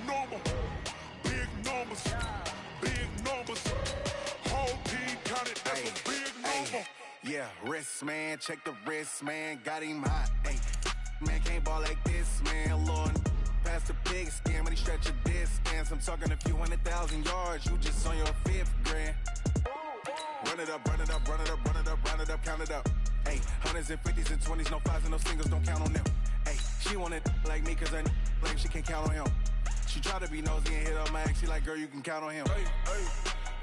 number. Big numbers, big numbers. Whole team counted, that's a big number. Yeah, wrist man, check the wrist man, got him hot. Ay, man can't ball like this, man. Lord, past the pig skin when he stretch a distance. I'm talking a few 100,000 yards, you just on your 5th grand. Run it up, run it up, run it up, run it up, run it up, count it up. Ay, hundreds and 50s and 20s, no 5s and no singles, don't count on them. Ay, she want it like me cause her like she can't count on him. She try to be nosy and hit up my ex, she like, girl, you can count on him. Hey, hey,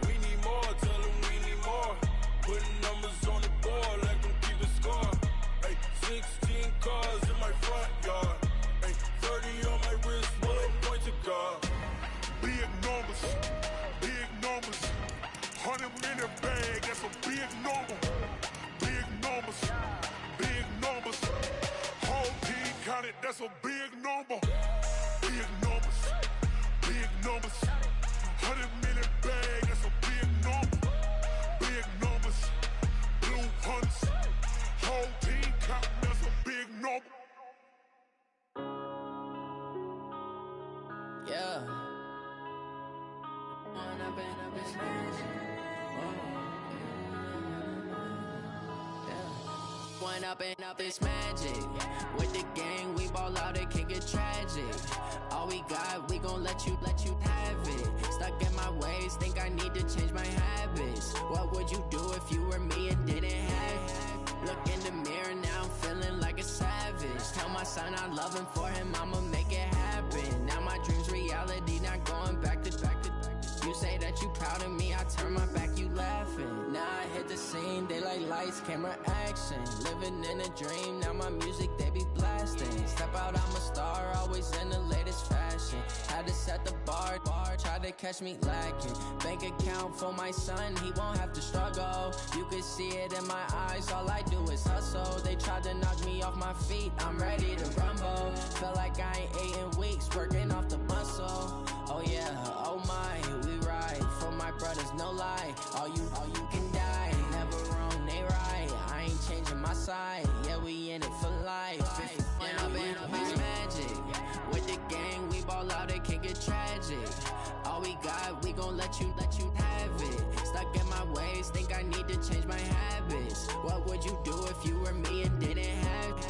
we need more, tell them we need more. Putting numbers on the board, let them keep the score. Hey, 16 cars in my front yard. Hey, 30 on my wrist, bullet point to God. Big numbers, big numbers. 100-minute bag, that's a big number. Big numbers, big numbers. Whole team counted, that's a big number. Big numbers, big numbers. 100-minute bag, that's a big number. Big numbers, blue hunts. Whole team counting, that's a big number. Yeah. One up and up, it's magic. With the gang, we ball out, it can get tragic. All we got, we gon' let you have it. Stuck in my ways, think I need to change my habits. What would you do if you were me and didn't have it? Look in the mirror, now I'm feeling like a savage. Tell my son I love him, for him I'ma make it happen. Now my dream's reality, not going back to. You say that you proud of me, I turn my back, you laughing. Now I hit the scene, they like lights, camera, action. Living in a dream, now my music, they be blasting. Step out, I'm a star, always in the latest fashion. Had to set the bar, try to catch me lacking. Bank account for my son, he won't have to struggle. You can see it in my eyes, all I do is hustle. They tried to knock me off my feet, I'm ready to rumble. Feel like I ain't ate in weeks, working off the muscle. Oh yeah, oh my, we ride for my brothers, no lie. All you can die, never wrong, they right. I ain't changing my side, yeah, we in it for life. When up and up, it's magic. With the gang, we ball out, it can get tragic. All we got, we gon' let you have it. Stuck in my ways, think I need to change my habits. What would you do if you were me and didn't have it?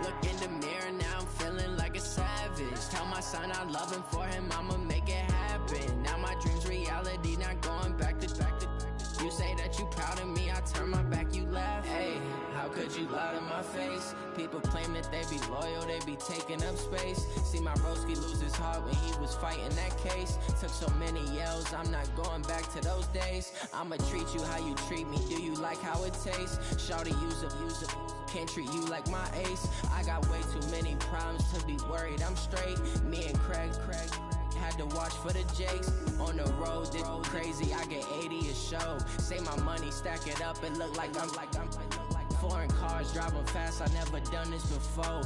Look in the mirror, now I'm feeling like a savage. Tell my son I love him, for him I'ma make it happen. Now my dream's reality, not going back to. You say that you proud of me, I turn my back, you laugh. Hey, how could you lie to my face? People claim that they be loyal, they be taking up space. See my broski lose his heart when he was fighting that case. Took so many yells, I'm not going back to those days. I'ma treat you how you treat me, do you like how it tastes? Shawty, use a can't treat you like my ace. I got way too many problems to be worried, I'm straight. Me and Craig had to watch for the Jakes. On the road, this crazy, I get 80 a show. Say my money, stack it up, it look like I'm foreign cars, driving fast, I never done this before.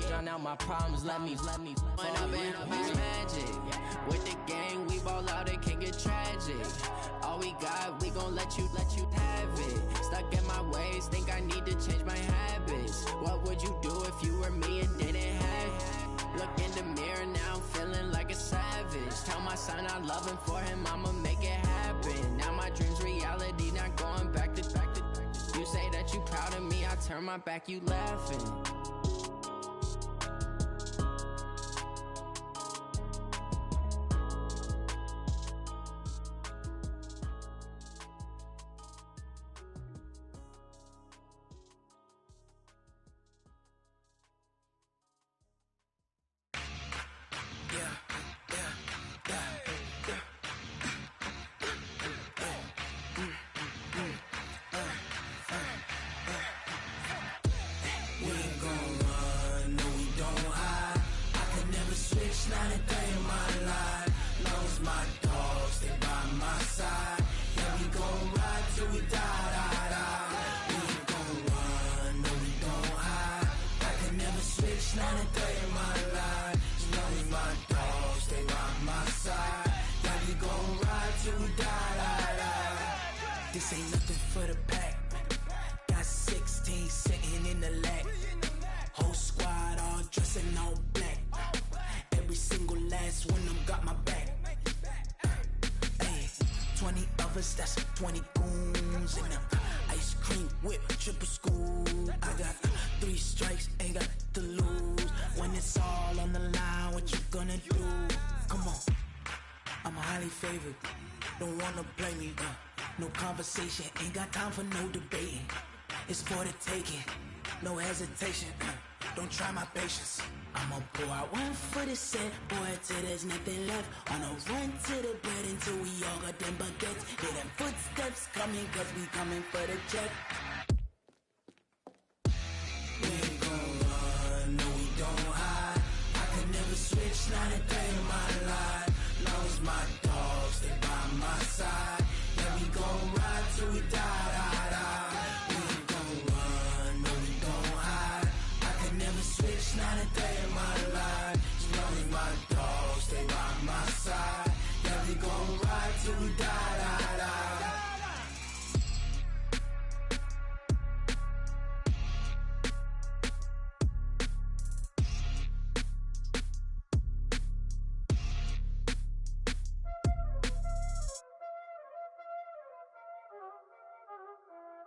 Drown out my problems, let me When up and up, it's magic. With the gang, we ball out, it can get tragic. All we got, we gon' let you have it. Stuck in my ways, think I need to change my habits. What would you do if you were me and didn't have it? Look in the mirror, now I'm feeling like a savage. Tell my son I love him, for him I'ma make it happen. Now my dream's reality, not going back to. You say that you proud of me, I turn my back, you laughing. This ain't nothing for the pack. Got 16 sitting in the lag. Whole squad all dressing all black. Every single last one of them brothers, that's 20 goons in them. Ice cream whip, triple scoop. I got 3 strikes, ain't got to lose. When it's all on the line, what you gonna do? Come on, I'm highly favored. Don't wanna play me, no conversation, ain't got time for no debating. It's for the taking, no hesitation. Don't try my patience. I'ma pour out one for the set, boy, till there's nothing left. On a run to the bread until we all got them baguettes. Hear them footsteps coming, cause we coming for the check. We ain't gon' run, no we don't hide. I could never switch, not a day in my life. Long as my dogs stay by my side. Yeah, we gon' ride till we die, die, die. We ain't gon' run, no we don't hide. I could never switch, not a day in my life. As long as my dogs stay by my side. Yeah, we gon' ride till we die, die, die.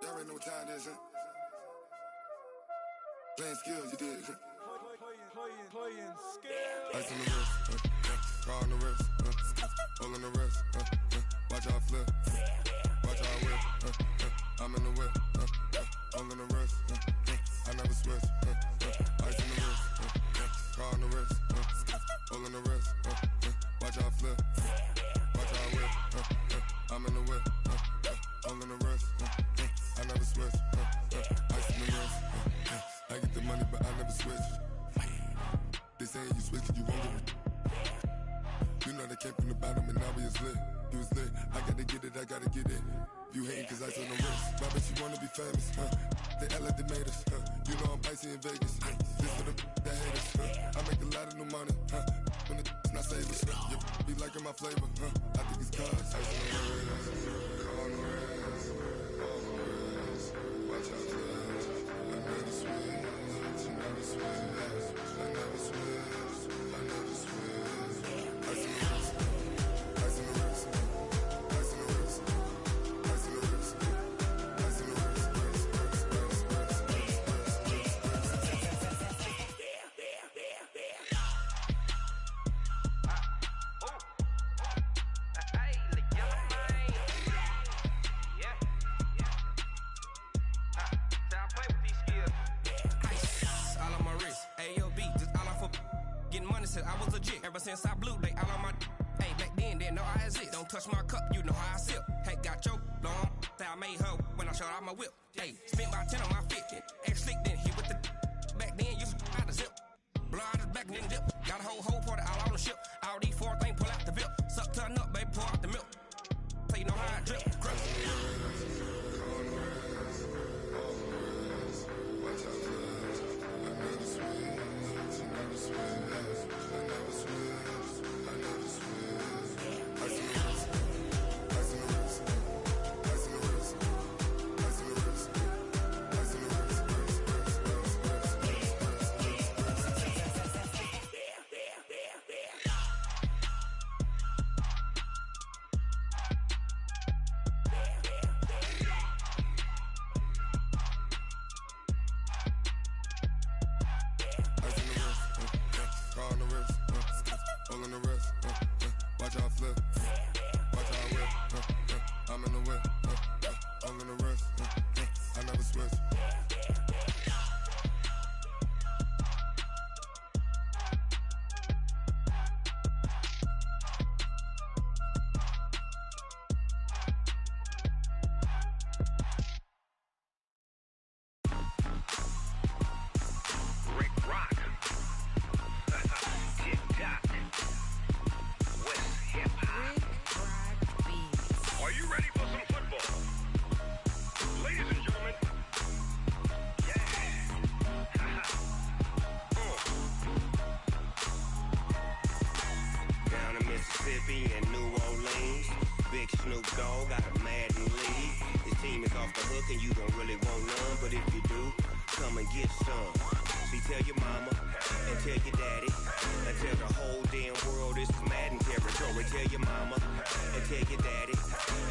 Y'all already know what time it is, huh? Playing skills, you did, huh? Playing skills. Ice on the wrist, car on the wrist, hole in the wrist, watch how I flip, watch how I whip, I'm in the whip, hole in the wrist, I never switch, ice on the wrist, car on the wrist, hole in the wrist, watch how I flip, watch how I whip, I'm in the whip, hole in the wrist, I never switch, ice on the wrist, I get the money but I never switch. They saying you switch, you won't get it. You know they came from the bottom and now we is lit. You was lit, I gotta get it, I gotta get it. You hating cause ice on the wrist. My bitch, you wanna be famous, They act like they made us, You know I'm icy in Vegas, This for the that hate us, I make a lot of new money, When the not savers, You be liking my flavor, I think it's cause ice on the wrist, on the wrist, on the wrist. Watch out, cuz I never switch, I never switch. I never switch, I never switch. Ice in the wrist, ice in the wrist, ice in the wrist, ice in the wrist, ice in the wrist, I was legit ever since I blew they all on my hey back then didn't know I exist. Don't touch my cup, you know how I sip. Hey, got your long that I made her when I showed out my whip. Hey, spent about 10 on my fit. Ex slick then hit with the back then used to out the zip. Blow out his back and then dip. Got a whole party all on the ship. All these 4 things pull out the VIP. Suck turn up, baby, pour out the milk. So you know how I drip. Crush. Watch out, cuz I never switch, I never switch. I never switch, I never switch. Ice in the wrist, ice in the wrist, ice in the wrist, ice in the wrist, ice in the wrist, hole in the wrist, watch how I flip, watch how I whip, I'm in the whip, hole in the wrist, I never switch.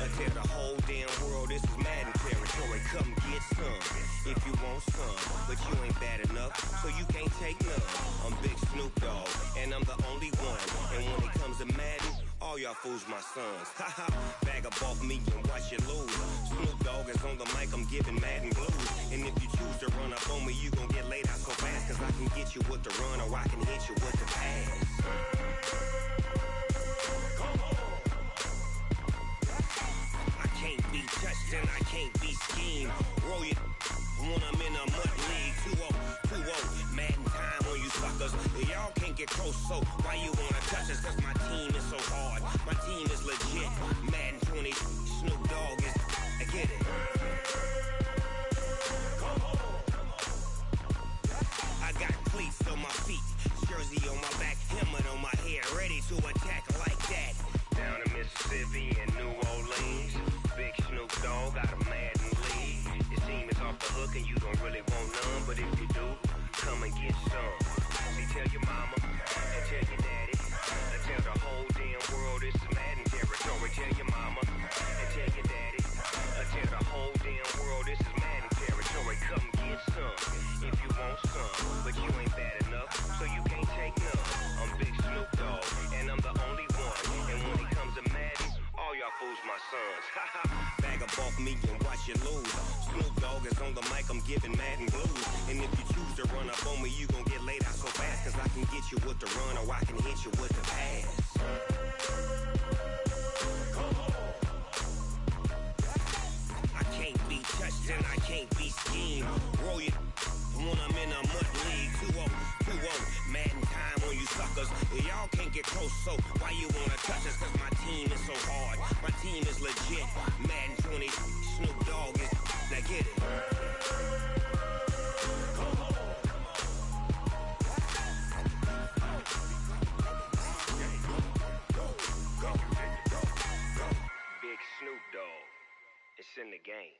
tell the whole damn world this is Madden territory. Come get some if you want some, but you ain't bad enough, so you can't take none. I'm Big Snoop Dogg, and I'm the only one. And when it comes to Madden, all y'all fools my sons. Haha, bag up off me and watch you lose. Snoop Dogg is on the mic, I'm giving Madden blues. And if you choose to run up on me, you gon' get laid out so fast, cause I can get you with the run or I can hit you with the pass. I can't be touched and I can't be schemed. Roll you when I'm in a mud league. 2-0, 2-0, Madden time on you suckers. Y'all can't get close, so why you wanna touch us? Cause my team is so hard, my team is legit. Madden 20, Snoop Dogg is, I get it. I got cleats on my feet, jersey on my back, helmet on my head, ready to attack like that. Down in Mississippi and New Orleans, Big Snoop Dogg got a Madden league. Your team is off the hook and you don't really want none, but if you do, come and get some. See, tell your mama and tell your daddy, and tell the whole damn world this is Madden territory. Tell your mama and tell your daddy, and tell the whole damn world this is Madden territory. Come get some if you want some, but you ain't bad enough, so you can't take none. I'm Big Snoop Dogg, and I'm the only one. And when it comes to Madden, all y'all fools my sons. Haha, bag up off me and watch you lose. Snoop Dogg is on the mic, I'm giving Madden blues. And if you choose to run up on me, you gon' get laid out so fast, cause I can get you with the run or I can hit you with the pass. I can't be touched and I can't be schemed. Roll you when I'm in a mud league. 2-0, 2-0, Madden time on you suckers. Y'all can't get close, so why you wanna touch us? Cause my team is so hard, my team is legit. Madden 20, Snoop Dogg is, now get it. Big Snoop Dogg, it's in the game.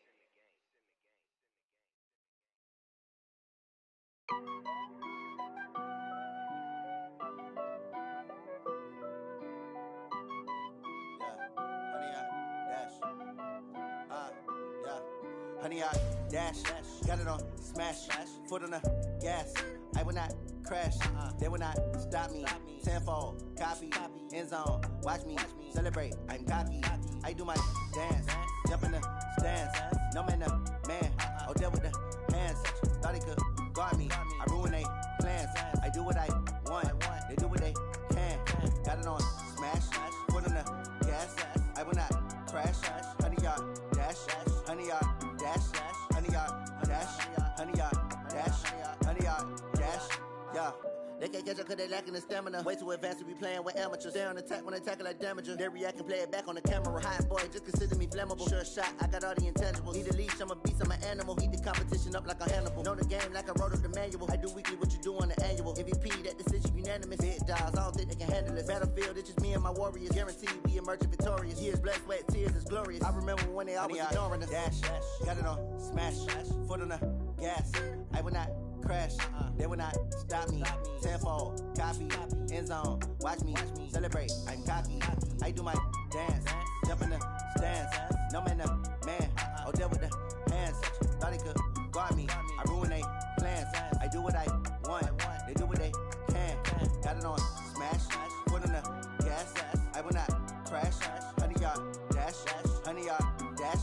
Honey, I dash, got it on smash, foot on the gas. I will not crash, they will not stop me. Tenfold, copy, end zone, watch me celebrate. I'm cocky, I do my dance, jump in the stands. No man, the man, oh there with the hands. Thought he could guard me, I ruin they plans. I do what I want, they do what they can. Got it on smash, foot on the gas. I will not crash, honey, y'all dash, honey, y'all dash, honey, y'all dash, honey, y'all dash, honey, y'all dash, yeah. They can't catch up cause they lacking the stamina. Way too advanced to be playing with amateurs. Stay on attack when they tackle like damager. They react and play it back on the camera. Hot boy, just consider me flammable. Sure shot, I got all the intangibles. Need a leash, I'm a beast, I'm an animal. Eat the competition up like a Hannibal. Know the game like I wrote up the manual. I do weekly what you do on the annual. MVP, that decision unanimous. Big dogs, I don't think they can handle it. Battlefield, it's just me and my warriors. Guaranteed we emerge victorious. Years, blood, sweat, tears, is glorious. I remember when they always ignoring us. Dash, got it on smash, foot on the gas. I will not crash, they will not stop me. Tenfold, copy, end zone, watch me celebrate. I'm cocky, I do my dance, jump in the stands. No man, the man, oh there with the hands. Thought he could guard me, I ruin they plans. I do what I want, they do what they can. Got it on smash, foot on the gas. I will not crash, honey, y'all dash, honey, y'all dash,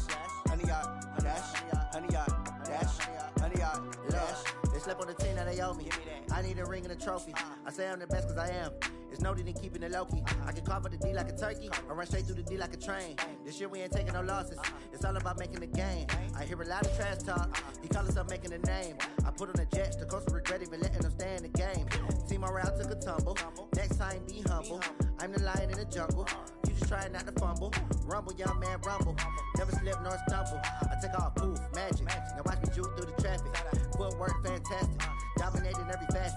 honey, y'all dash, honey, y'all dash, honey, y'all dash. They slept on the team that they owe me. I need a ring and a trophy. I say I'm the best cause I am. It's no need in keeping it low-key. I can carve up the D like a turkey or run straight through the D like a train. This year we ain't taking no losses. It's all about making the game. I hear a lot of trash talk. He call himself making a name. I put on the Jets. The coach will regret even letting them stay in the game. Team morale took a tumble. Next time be humble. I'm the lion in the jungle. You just try not to fumble. Rumble, young man, rumble. Never slip nor stumble. I take off, poof, magic. Now watch me juke through the traffic. Footwork fantastic. Dominating every facet.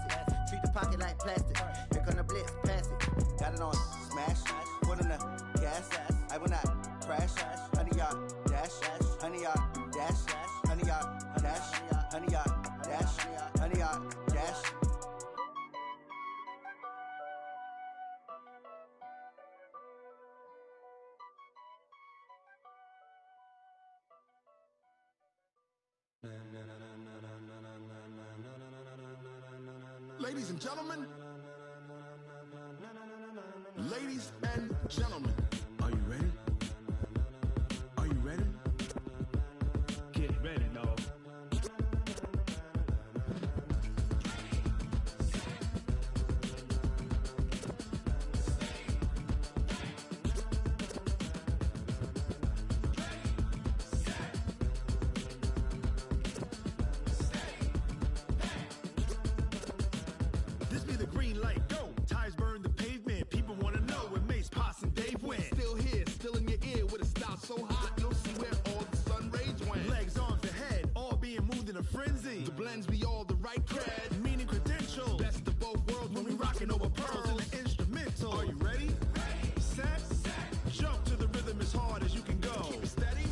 Treat the pocket like plastic. Here come the blitz, pass it. Got it on smash. Foot on the gas. I will not crash. Honey, y'all dash. Honey, y'all dash. Honey, y'all dash. Honey, y'all dash. Honey, y'all dash. Ladies and gentlemen. Ladies and gentlemen. Are you ready? Are you ready? Get ready, dog. This be the green light, go. Tires burn the pavement. People want to know where Mace, Pops, and Dave went. Still here, still in your ear with a style so hot, you'll see where all the sun rays went. Legs, arms, the head, all being moved in a frenzy. The blends be all the right cred, meaning credentials. Best of both worlds when we rockin' over pearls in the instrumental. Are you ready? Set, jump to the rhythm as hard as you can go. Keep it steady,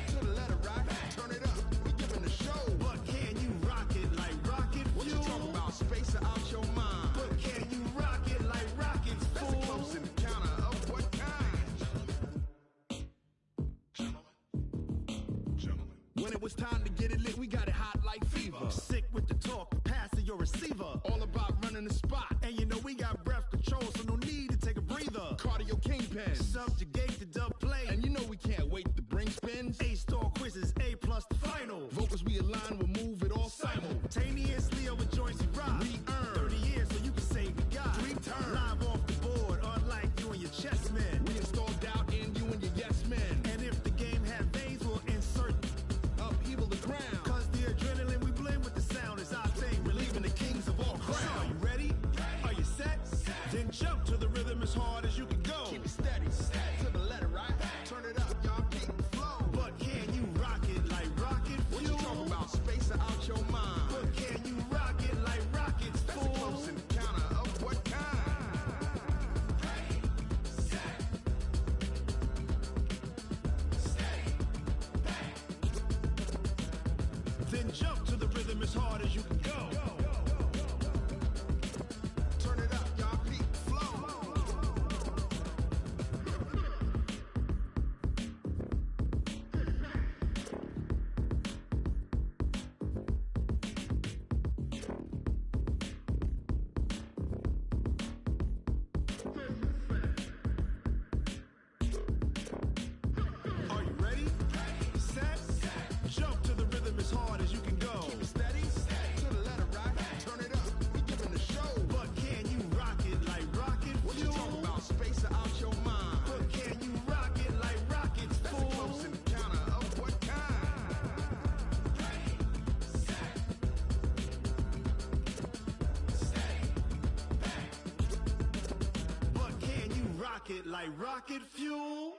to the letter rock, turn it up. We giving a show. But can you rock it like rocket fuel? What you talking about? Space or out your mind? But can you rock it like rockets, fool? That's a close encounter of what kind? Gentlemen. When it was time to get it lit, we got it hot like fever. Sick with the talk, passing your receiver. All about running the spot. And you know we got breath control, so no need to take a breather. Cardio kingpin, subjugate the dub play. And you know we can't wait to bring spins. A-star quizzes, A+ the final. Vocals we align, we'll move it all simultaneously over joints we rock. We earn 30 years, so you can say we got 3 turns. Live off the board, unlike you and your chess men. We install doubt in you and your yes men. And if the game had veins, we'll insert upheaval the ground. Cause the adrenaline we blend with the sound is our thing, relieving the kings of all crowns. So are you ready? Are you set? Then jump to the rhythm as hard as you can go. Keep it steady, to the letter right. Turn it up, y'all keep it flow. But can you rock it like rocket fuel? What you talking about? Space or out your mind? But can you rock it like rockets, fool? That's a close encounter of what kind? Then jump to the rhythm as hard as you can go. Turn it up, y'all keep it flow. Are you ready? Set, jump to the rhythm as hard as you can go. Keep it steady, to the letter right. Turn it up, we giving the show. But can you rock it like rocket fuel? What you talking about? Space or out your mind? But can you rock it like rockets, fool? That's a close encounter of what kind? But can you rock it like rocket fuel?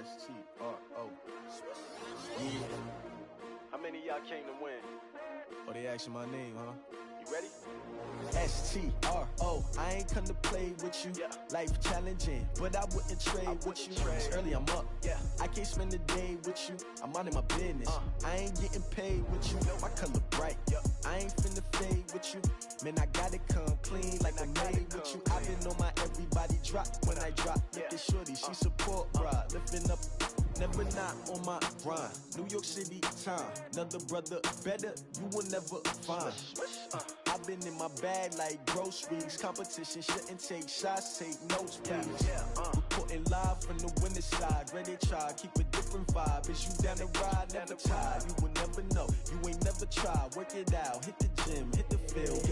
STRO. Yeah. How many of y'all came to win? Oh, they asking my name, huh? You ready? STRO. I ain't come to play with you. Yeah. Life challenging, but I wouldn't trade with you. It's early, I'm up. Yeah. I can't spend the day with you. I'm minding my business. I ain't getting paid with you. My color bright. I ain't finna fade with you. Man, I gotta come clean like I'm made with you. I've been on my everybody drop when I drop. Look at shorty, she support bra. Lifting up, never not on my grind. New York City time. Another brother better, you will never find. I've been in my bag like groceries. Competition shouldn't take shots, take notes, please. Reporting live from the winter side. Ready to try, keep a different vibe. Is you down the ride, never tired. You will never know, you ain't never tried. Work it out, hit the gym, hit the field.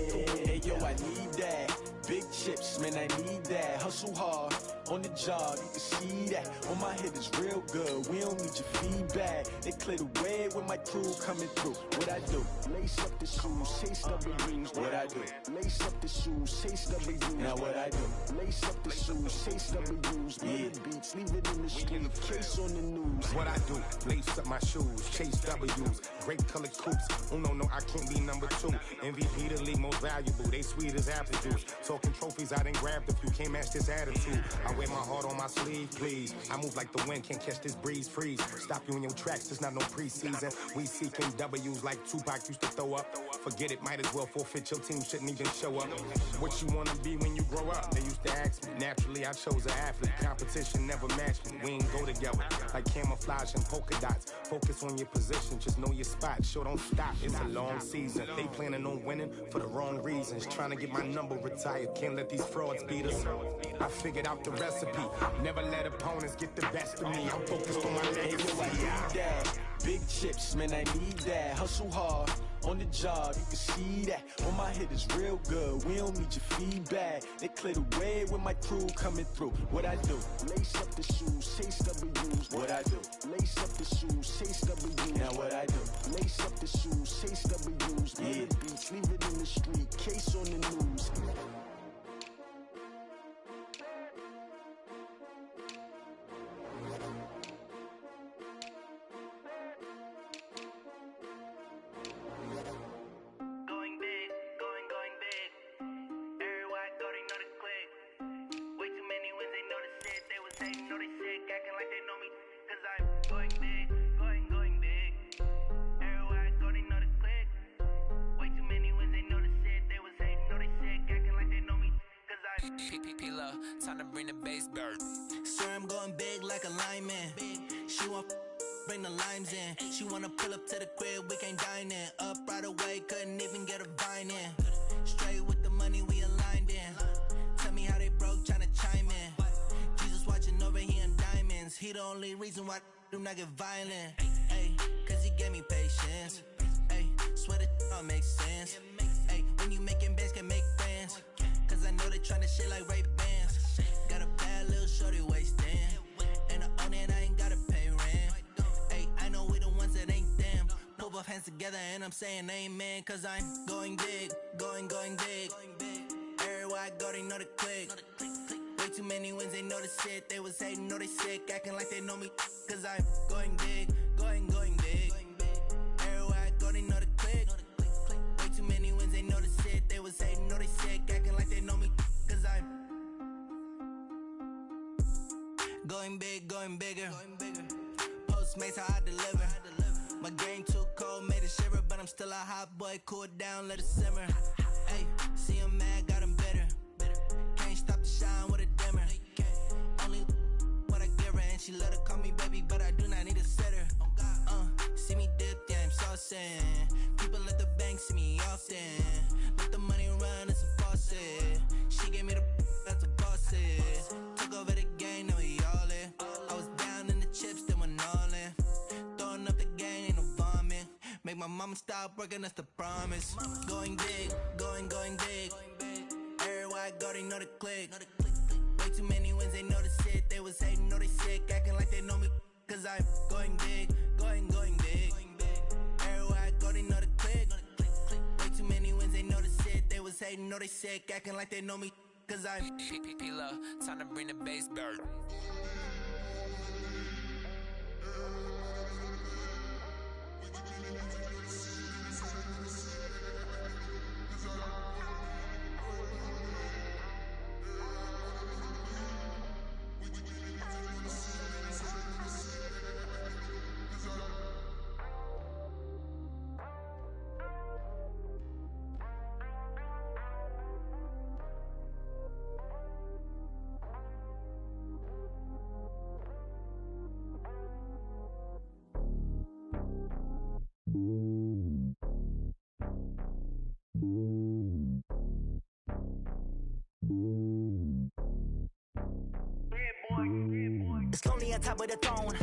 Hey yo, I need that. Big chips, man, I need that. Hustle hard, on the job, you can see that. On my head is real good, we don't need your feedback. They clear the way with my crew coming through. What I do? Lace up the shoes, chase W's. What I do? Lace up the shoes, chase W's. Now what I do? Lace up the shoes, chase W's. Yeah. Beats, leave it in the street, case on the news. What I do? Lace up my shoes, chase W's. Great colored coops. Oh no, I can't be number 2. MVP the league most valuable. They sweet as apple juice. Talking trophies, I done grabbed a few. Can't match this attitude. I wear my heart on my sleeve, please. I move like the wind, can't catch this breeze, freeze. Stop you in your tracks, there's not no preseason. We seeking W's like Tupac used to throw up. Forget it, might as well forfeit, your team shouldn't even show up. What you wanna be when you grow up? They used to ask me. Naturally, I chose an athlete. Competition never matched me. We ain't go together like camouflage and polka dots. Focus on your position, just know your spot. Sure, don't stop, it's a long season. They planning on winning for the wrong reasons. Trying to get my number retired, can't let these frauds beat us. I figured out the recipe. Never let opponents get the best of me. I'm focused on my legacy. I need that. Big chips, man, I need that. Hustle hard on the job, you can see that. On my hit is real good, we don't need your feedback. They clear the way with my crew coming through. What I do? Lace up the shoes, chase W's. What I do? Lace up the shoes, chase W's. Now what I do? Lace up the shoes, chase W's. Yeah. The beach, leave it in the street, case on the news. Time to bring the bass bird. Sir, I'm going big like a lineman. She want bring the limes in. She wanna pull up to the crib, we can't dine in. Up right away, couldn't even get a vine in. Straight with the money we aligned in. Tell me how they broke, tryna chime in. Jesus watching over here in diamonds. He the only reason why I do not get violent. Ay, cause he gave me patience. Ay, swear that all makes sense. Ay, when you making bands, can make friends. Cause I know they tryna shit like Ray Bans. Got a bad little shorty wasting. And I own it, I ain't gotta pay rent. Hey, I know we the ones that ain't them. Pull both hands together and I'm saying amen. Cause I'm going big, going big. Everywhere I go, they know the click. Way too many wins, they know the shit. They was hating, know they sick, acting like they know me. Cause I'm going big, going big. Everywhere I go, they know the click. Way too many wins, they know the shit. They was hating, know they sick, acting like they know me. Cause I'm going big, going bigger. Postmates how I deliver. My game too cold, made it shiver. But I'm still a hot boy, cool it down, let it simmer. Hey, see him mad, got him bitter. Can't stop the shine with a dimmer. Only what I give her, and she let her call me baby, but I do not need a sitter. See me dip, yeah, I'm saucing. People at the bank see me often. Let the money run, it's a faucet. She gave me the that's a bosses. Took over the game, now we all in. I was down in the chips, then went all in. Throwing up the gang, ain't no vomit. Make my mama stop working, that's the promise. Going big, going big. Everywhere I go, they know the click. Way too many wins, they know the shit. They was hating, know they sick, acting like they know me. Cause I'm going big, going big. Everywhere I go, they know the click. Way too many wins, they know the shit. They was hating, know they sick, acting like they know me. Cause I'm P-P-P-Love, time to bring the bass bird. It's lonely on top of the throne.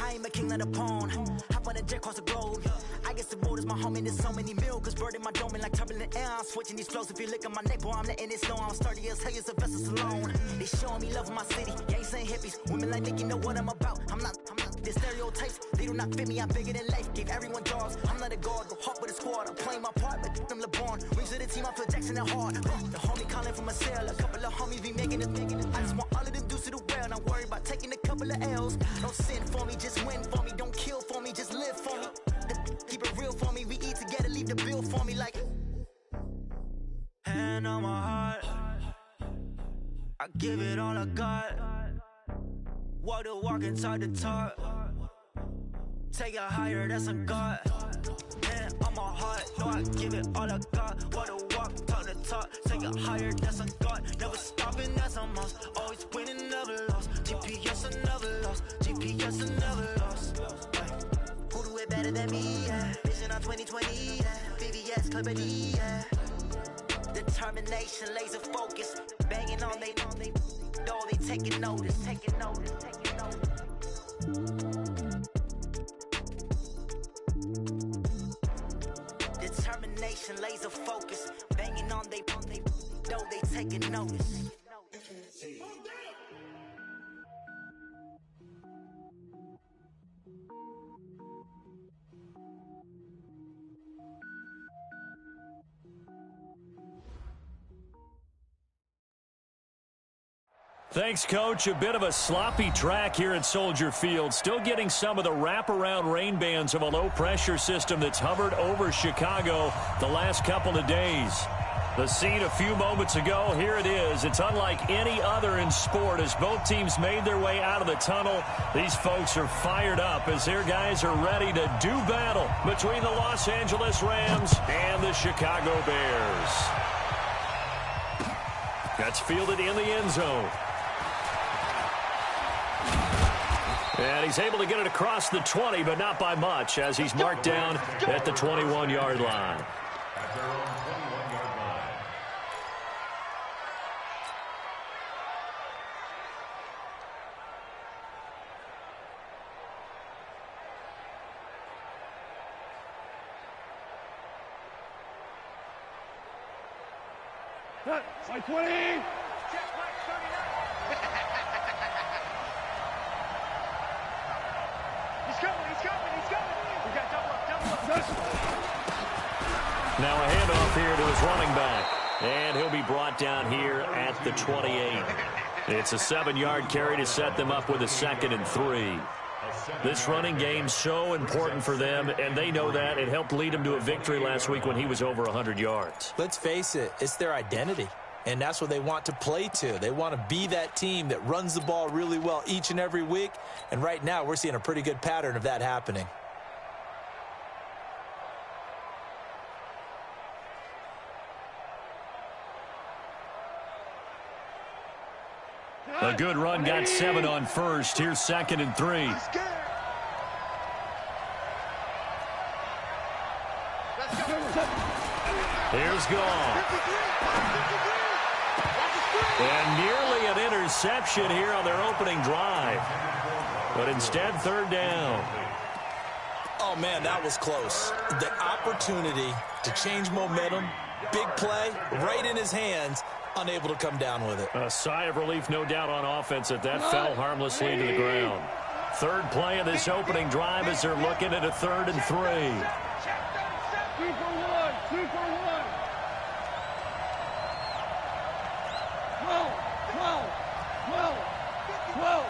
I ain't a king of the pawn. Hop on a jet across the globe. I guess the world is my home and there's so many milk. Bird in my dome and like turbulent air. I'm switching these flows. If you look at my neck, boy, I'm letting it slow. I'm sturdy as hell as a vessel alone. They showing me love in my city. Gangs and hippies. Women like Nicky know what I'm about. I'm not the stereotypes. They do not fit me. I'm bigger than life. Give everyone jobs. I'm not a guard. Go hard with a squad. I'm playing my part, but I'm LeBron. Rings of the team. I feel Jackson and hard. The homie calling from a cell. A couple of homies be making it. I just want all of them dudes to do well. Not worry about taking a couple of L's. Don't sin for me, just win for me. Don't kill for me, just live for me. Keep it real for me. We eat together, leave the bill for me like. Hand on my heart, I give it all I got. Walk the walk and talk the talk. Take it higher, that's a God. Man, on my heart, know I give it all I got. Walk the walk, talk the talk. Take it higher, that's a God. Never stopping, that's a must. Always winning, never lost. GPS, I never lost. GPS, I never lost. Who do it better than me? Yeah. Vision on 2020. Yeah. VVS, Clipper D. Yeah. Determination, laser focus. Banging on they know they taking notice. Taking notice. Taking notice. Determination, laser focus, banging on they know they taking notice. Thanks, Coach. A bit of a sloppy track here at Soldier Field. Still getting some of the wraparound rain bands of a low-pressure system that's hovered over Chicago the last couple of days. The scene a few moments ago, here it is. It's unlike any other in sport as both teams made their way out of the tunnel. These folks are fired up as their guys are ready to do battle between the Los Angeles Rams and the Chicago Bears. That's fielded in the end zone. And he's able to get it across the 20, but not by much, as he's marked down at the 21-yard line. Like 20! Now a handoff here to his running back. And he'll be brought down here at the 28. It's a 7-yard carry to set them up with a 2nd and 3. This running game so important for them, and they know that. It helped lead them to a victory last week when he was over 100 yards. Let's face it, it's their identity. And that's what they want to play to. They want to be that team that runs the ball really well each and every week. And right now, we're seeing a pretty good pattern of that happening. A good run, got 7 on first. Here's 2nd and 3. Here's Goff. And nearly an interception here on their opening drive. But instead, 3rd down. Oh, man, that was close. The opportunity to change momentum, big play, right in his hands, unable to come down with it. A sigh of relief, no doubt, on offense that fell harmlessly to the ground. 3rd play of this opening drive as they're looking at a 3rd and 3. 2 for 1, 2 for 1. 12, 12, 12, 12.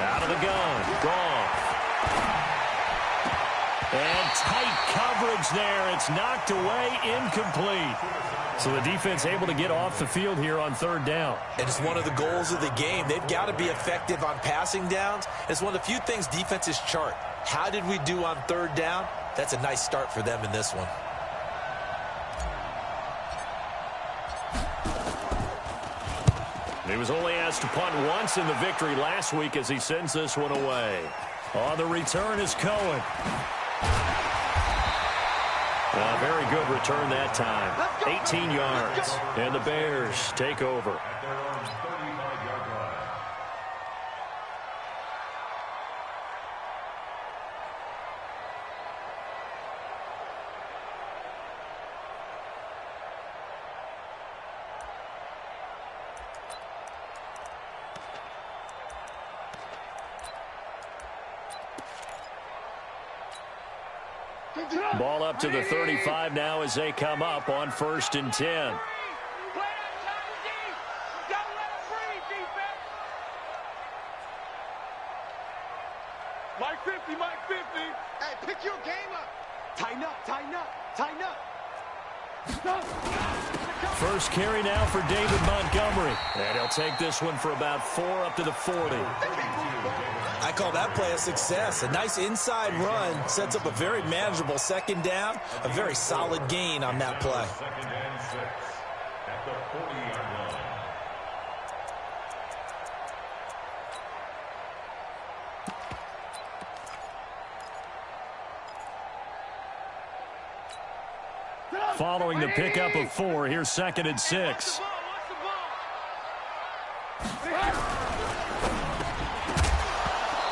Out of the gun, Goff. And tight coverage there. It's knocked away, incomplete. So the defense able to get off the field here on 3rd down. And it's one of the goals of the game. They've got to be effective on passing downs. It's one of the few things defenses chart. How did we do on 3rd down? That's a nice start for them in this one. He was only asked to punt once in the victory last week as he sends this one away. On the return is Cohen. A very good return that time. 18 yards. And the Bears take over. Ball up to the 35 now as they come up on 1st and 10. Mike 50, Mike 50. Hey, pick your game up. Tighten up, tighten up, tighten up. Stop. First carry now for David Montgomery. And he'll take this one for about 4 up to the 40. I call that play a success. A nice inside run sets up a very manageable second down. A very solid gain on that play. Second and 6 at the 40-yard line. Following the pickup of 4, here's 2nd and 6.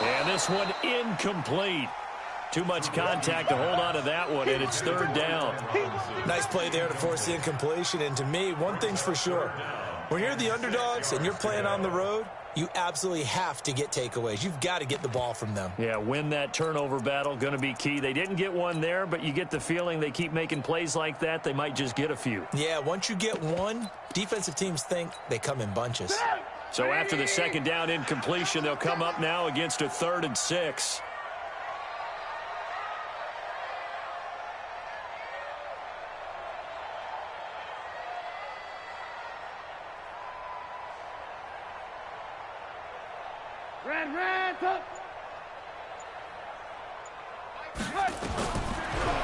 And this one incomplete. Too much contact to hold on to that one, and it's 3rd down. Nice play there to force the incompletion. And to me, one thing's for sure. When you're the underdogs and you're playing on the road, you absolutely have to get takeaways. You've got to get the ball from them. Yeah, win that turnover battle, going to be key. They didn't get one there, but you get the feeling they keep making plays like that, they might just get a few. Yeah, once you get one, defensive teams think they come in bunches. So after the 2nd down incompletion, they'll come up now against a 3rd and 6.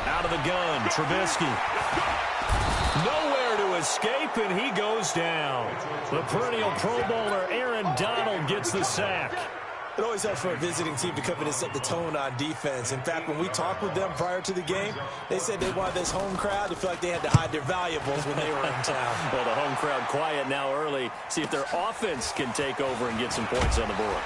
Out of the gun, Trubisky. Nowhere to escape, and he goes down. The perennial Pro Bowler Aaron Donald gets the sack. It always helps for a visiting team to come in and set the tone on defense. In fact, when we talked with them prior to the game, they said they wanted this home crowd to feel like they had to hide their valuables when they were in town. Well, the home crowd quiet now early. See if their offense can take over and get some points on the board.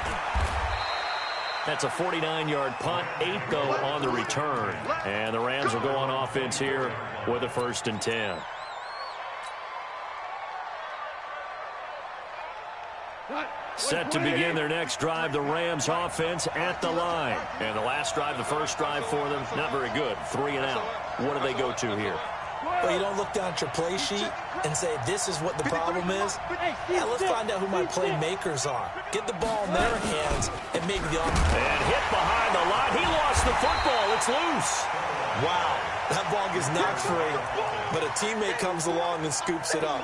That's a 49-yard punt, 8 though on the return. And the Rams will go on offense here with a 1st and 10. Set to begin their next drive, the Rams offense at the line. And the last drive, the first drive for them, not very good. 3 and out. What do they go to here? Well, you don't look down at your play sheet and say, this is what the problem is. Yeah, let's find out who my playmakers are. Get the ball in their hands and maybe the offense. And hit behind the line. He lost the football. It's loose. Wow. That ball gets knocked free, but a teammate comes along and scoops it up.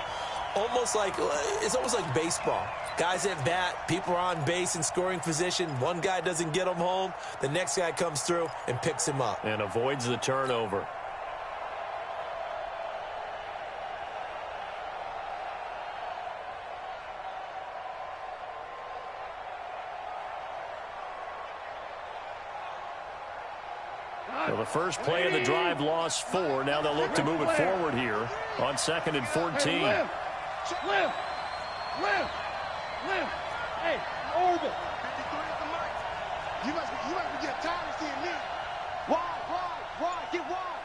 It's almost like baseball. Guys at bat, people are on base in scoring position. One guy doesn't get him home. The next guy comes through and picks him up. And avoids the turnover. Well, the first play of the drive lost 4. Now they'll look to move it forward here on 2nd and 14. Hey, Orville. You must be getting tired of seeing me. Wide, get wide.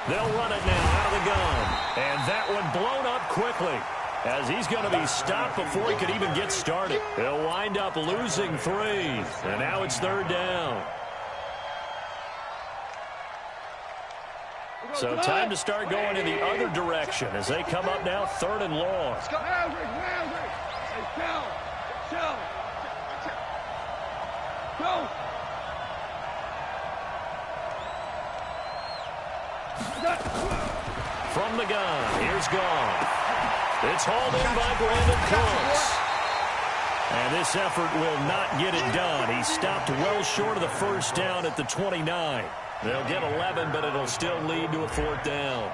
They'll run it now out of the gun. And that one blown up quickly, as he's going to be stopped before he could even get started. He'll wind up losing 3. And now it's 3rd down. So time to start going in the other direction as they come up now 3rd and long. From the gun, here's Gone. It's hauled in by Brandon Cooks. And this effort will not get it done. He stopped well short of the first down at the 29. They'll get 11, but it'll still lead to a 4th down.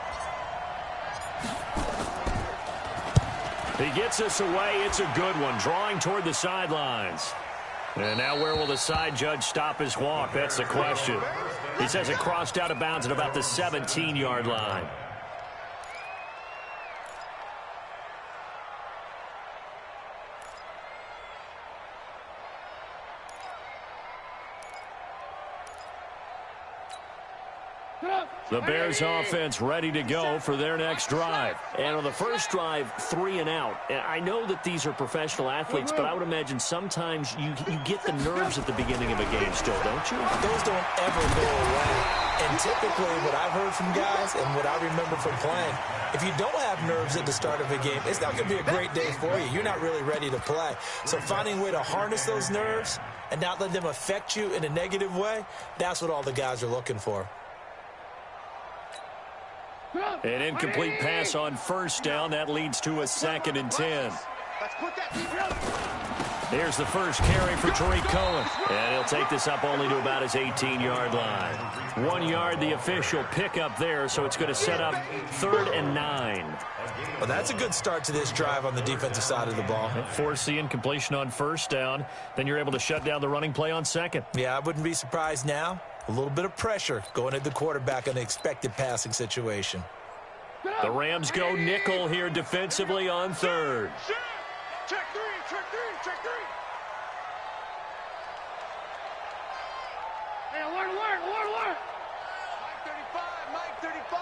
He gets us away. It's a good one, drawing toward the sidelines. And now where will the side judge stop his walk? That's the question. He says it crossed out of bounds at about the 17-yard line. The Bears offense ready to go for their next drive. And on the first drive, 3 and out. I know that these are professional athletes, but I would imagine sometimes you get the nerves at the beginning of a game still, don't you? Those don't ever go away. And typically what I've heard from guys and what I remember from playing, if you don't have nerves at the start of a game, it's not going to be a great day for you. You're not really ready to play. So finding a way to harness those nerves and not let them affect you in a negative way, that's what all the guys are looking for. An incomplete pass on first down. That leads to a 2nd and 10. Here's the first carry for Tariq Cohen. And he'll take this up only to about his 18-yard line. 1 yard, the official pickup there, so it's going to set up 3rd and 9. Well, that's a good start to this drive on the defensive side of the ball. Force the incompletion on first down. Then you're able to shut down the running play on 2nd. Yeah, I wouldn't be surprised now. A little bit of pressure going at the quarterback in an expected passing situation. The Rams go nickel here defensively on 3rd. Check three. Hey, alert. Mike 35.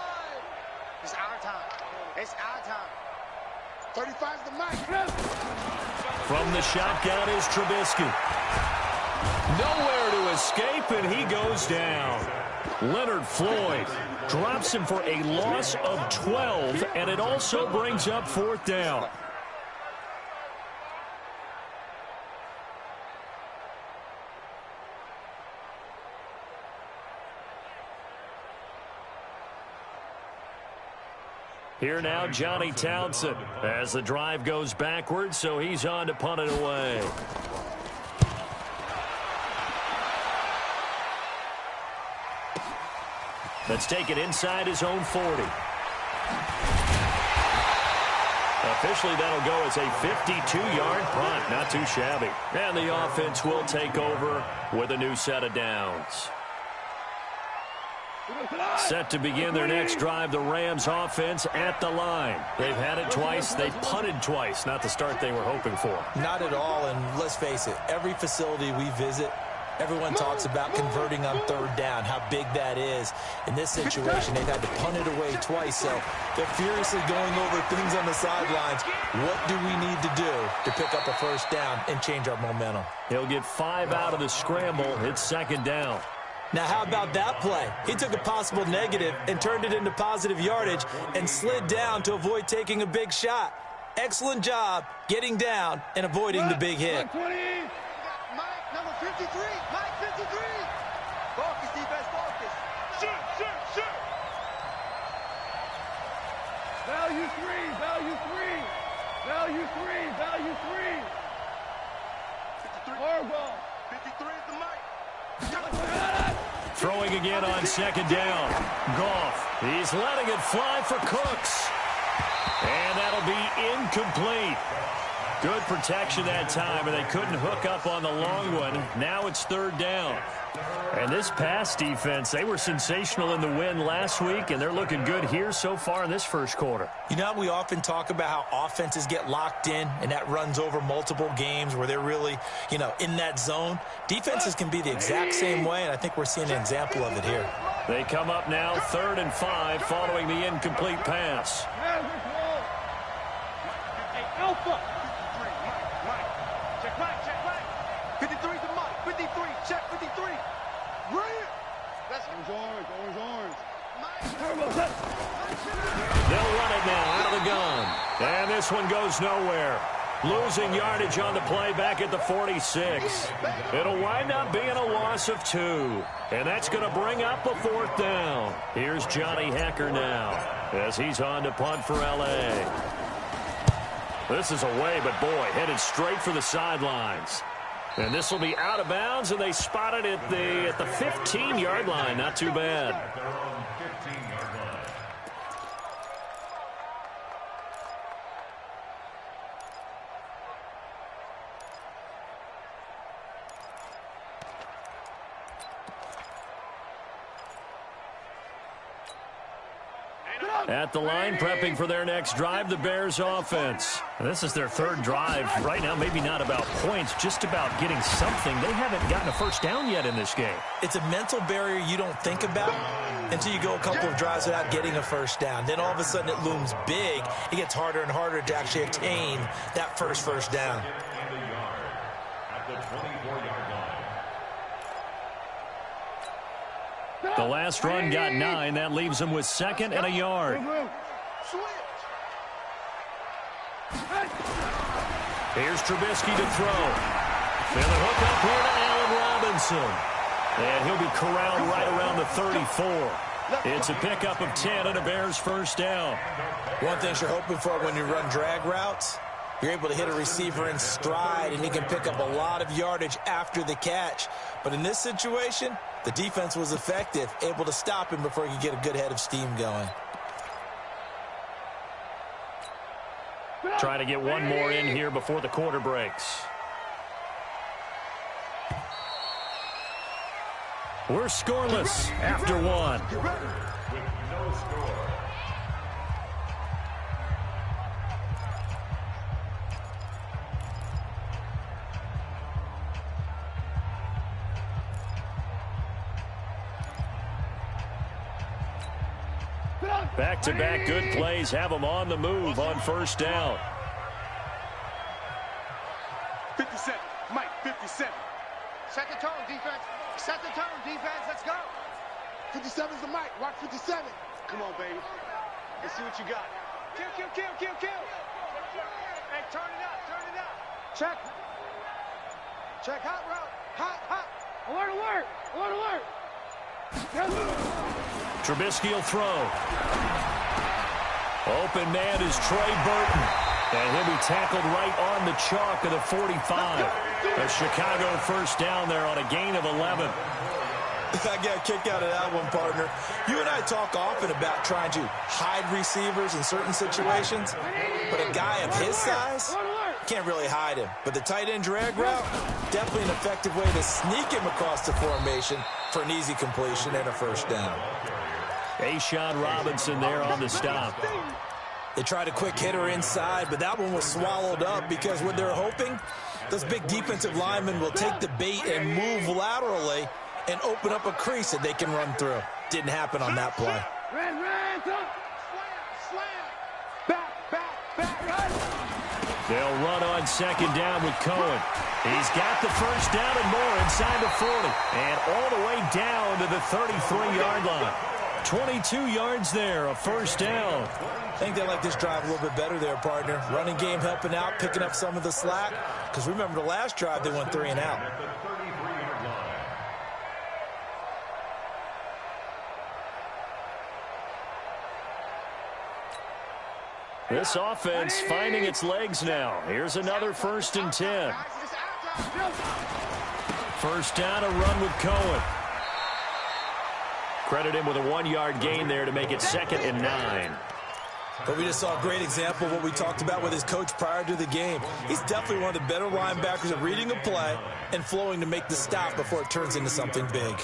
It's our time. 35's the mic. From the shotgun is Trubisky. Nowhere to escape, and he goes down. Leonard Floyd drops him for a loss of 12, and it also brings up 4th down. Here now, Johnny Townsend, as the drive goes backwards, so he's on to punt it away. Let's take it inside his own 40. Officially, that'll go as a 52-yard punt. Not too shabby. And the offense will take over with a new set of downs. Set to begin their next drive, the Rams offense at the line. They've had it twice. They've punted twice. Not the start they were hoping for. Not at all, and let's face it, every facility we visit, everyone talks about converting on 3rd down, how big that is. In this situation, they've had to punt it away twice, so they're furiously going over things on the sidelines. What do we need to do to pick up a 1st down and change our momentum? He'll get 5 out of the scramble. It's 2nd down. Now, how about that play? He took a possible negative and turned it into positive yardage and slid down to avoid taking a big shot. Excellent job getting down and avoiding the big hit. Mike, number 53. Mike, 53. Focus, defense, focus. Shoot. Value three. Horrible. 53 is the mic. Throwing again on 2nd down. Goff. He's letting it fly for Cooks. And that'll be incomplete. Good protection that time, and they couldn't hook up on the long one. Now it's 3rd down. And this pass defense, they were sensational in the win last week, and they're looking good here so far in this first quarter. You know, we often talk about how offenses get locked in, and that runs over multiple games where they're really, in that zone. Defenses can be the exact same way, and I think we're seeing an example of it here. They come up now 3rd and 5 following the incomplete pass. Hey, Alpha. Check Mike. 53 to Mike. 53. Check 53. Right. That's orange. They'll run it now out of the gun. And this one goes nowhere. Losing yardage on the play back at the 46. It'll wind up being a loss of 2. And that's going to bring up a 4th down. Here's Johnny Hacker now as he's on to punt for L.A. This is away, but boy, headed straight for the sidelines. And this will be out of bounds, and they spot it at the 15-yard line. Not too bad. At the line, prepping for their next drive, the Bears offense. And this is their 3rd drive. Right now, maybe not about points, just about getting something. They haven't gotten a 1st down yet in this game. It's a mental barrier you don't think about until you go a couple of drives without getting a 1st down. Then all of a sudden it looms big. It gets harder and harder to actually attain that first down. The last run got 9. That leaves them with 2nd and a yard. Here's Trubisky to throw. And the hook up here to Allen Robinson. And he'll be corralled right around the 34. It's a pickup of 10 and a Bears first down. One thing you're hoping for when you run drag routes, you're able to hit a receiver in stride, and he can pick up a lot of yardage after the catch. But in this situation, the defense was effective, able to stop him before he could get a good head of steam going. Trying to get one more in here before the quarter breaks. We're scoreless after one. With no score. Back-to-back good plays have them on the move on first down. 57. Mike, 57. Set the tone, defense. Set the tone, defense. Let's go. 57's the mic. Watch 57. Come on, baby. Let's see what you got. Kill. Hey, turn it up. Check. Check, hot route. Hot. Alert. Trubisky will throw. Open man is Trey Burton. And he'll be tackled right on the chalk of the 45. A Chicago first down there on a gain of 11. I got kicked out of that one, partner. You and I talk often about trying to hide receivers in certain situations, but a guy of his size can't really hide him. But the tight end drag route, definitely an effective way to sneak him across the formation for an easy completion and a first down. A'Shawn Robinson there on the stop. They tried a quick hitter inside, but that one was swallowed up because what they're hoping, those big defensive linemen will take the bait and move laterally and open up a crease that they can run through. Didn't happen on that play. They'll run on second down with Cohen. He's got the first down and more inside the 40. And all the way down to the 33-yard line. 22 yards there, a first down. I think they like this drive a little bit better there, partner. Running game helping out, picking up some of the slack. Because remember the last drive, they went 3 and out. This offense finding its legs now. Here's another 1st and 10. First down, a run with Cohen. Credit him with a 1-yard gain there to make it 2nd and 9. But we just saw a great example of what we talked about with his coach prior to the game. He's definitely one of the better linebackers at reading a play and flowing to make the stop before it turns into something big.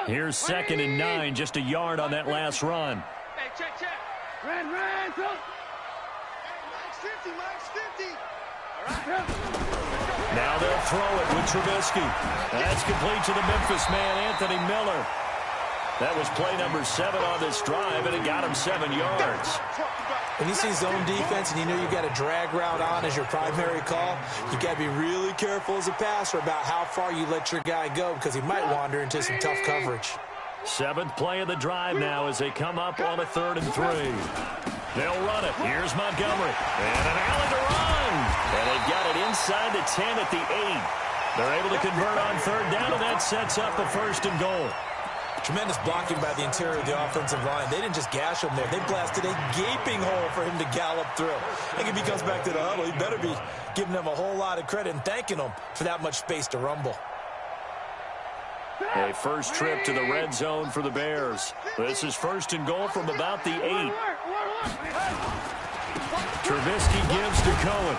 Here's 2nd and 9, just a yard on that last run. Hey, check. Run. Max 50. All right. Now they'll throw it with Trubisky. That's complete to the Memphis man, Anthony Miller. That was play number 7 on this drive, and it got him 7 yards. When you see zone defense and you know you got a drag route on as your primary call, you got to be really careful as a passer about how far you let your guy go because he might wander into some tough coverage. 7th play of the drive now as they come up on a 3rd and 3. They'll run it. Here's Montgomery. And an alley to run. And they've got it inside the 10 at the 8. They're able to convert on 3rd down, and that sets up a 1st and goal. Tremendous blocking by the interior of the offensive line. They didn't just gash him there. They blasted a gaping hole for him to gallop through. I think if he comes back to the huddle, he better be giving them a whole lot of credit and thanking them for that much space to rumble. A first trip to the red zone for the Bears. This is 1st and goal from about the 8. Trubisky gives to Cohen.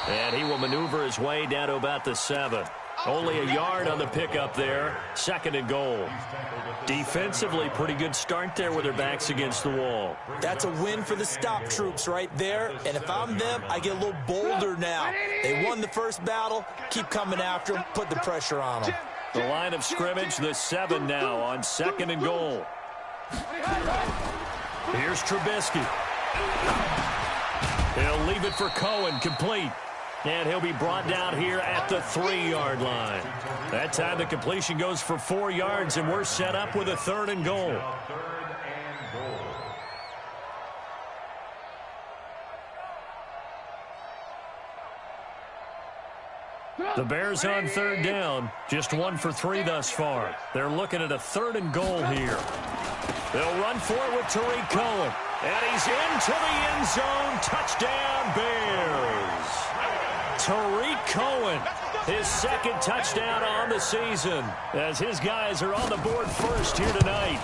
And he will maneuver his way down to about the 7. Only a yard on the pickup there. 2nd and goal. Defensively, pretty good start there with their backs against the wall. That's a win for the stop troops right there. And if I'm them, I get a little bolder now. They won the first battle. Keep coming after them. Put the pressure on them. The line of scrimmage, the 7 now on 2nd and goal. Here's Trubisky. He'll leave it for Cohen, complete. And he'll be brought down here at the 3-yard line. That time the completion goes for 4 yards, and we're set up with a 3rd and goal. The Bears on third down, just 1 for 3 thus far. They're looking at a 3rd and goal here. They'll run for it with Tariq Cohen. And he's into the end zone. Touchdown, Bears. Tariq Cohen, his 2nd touchdown on the season, as his guys are on the board first here tonight.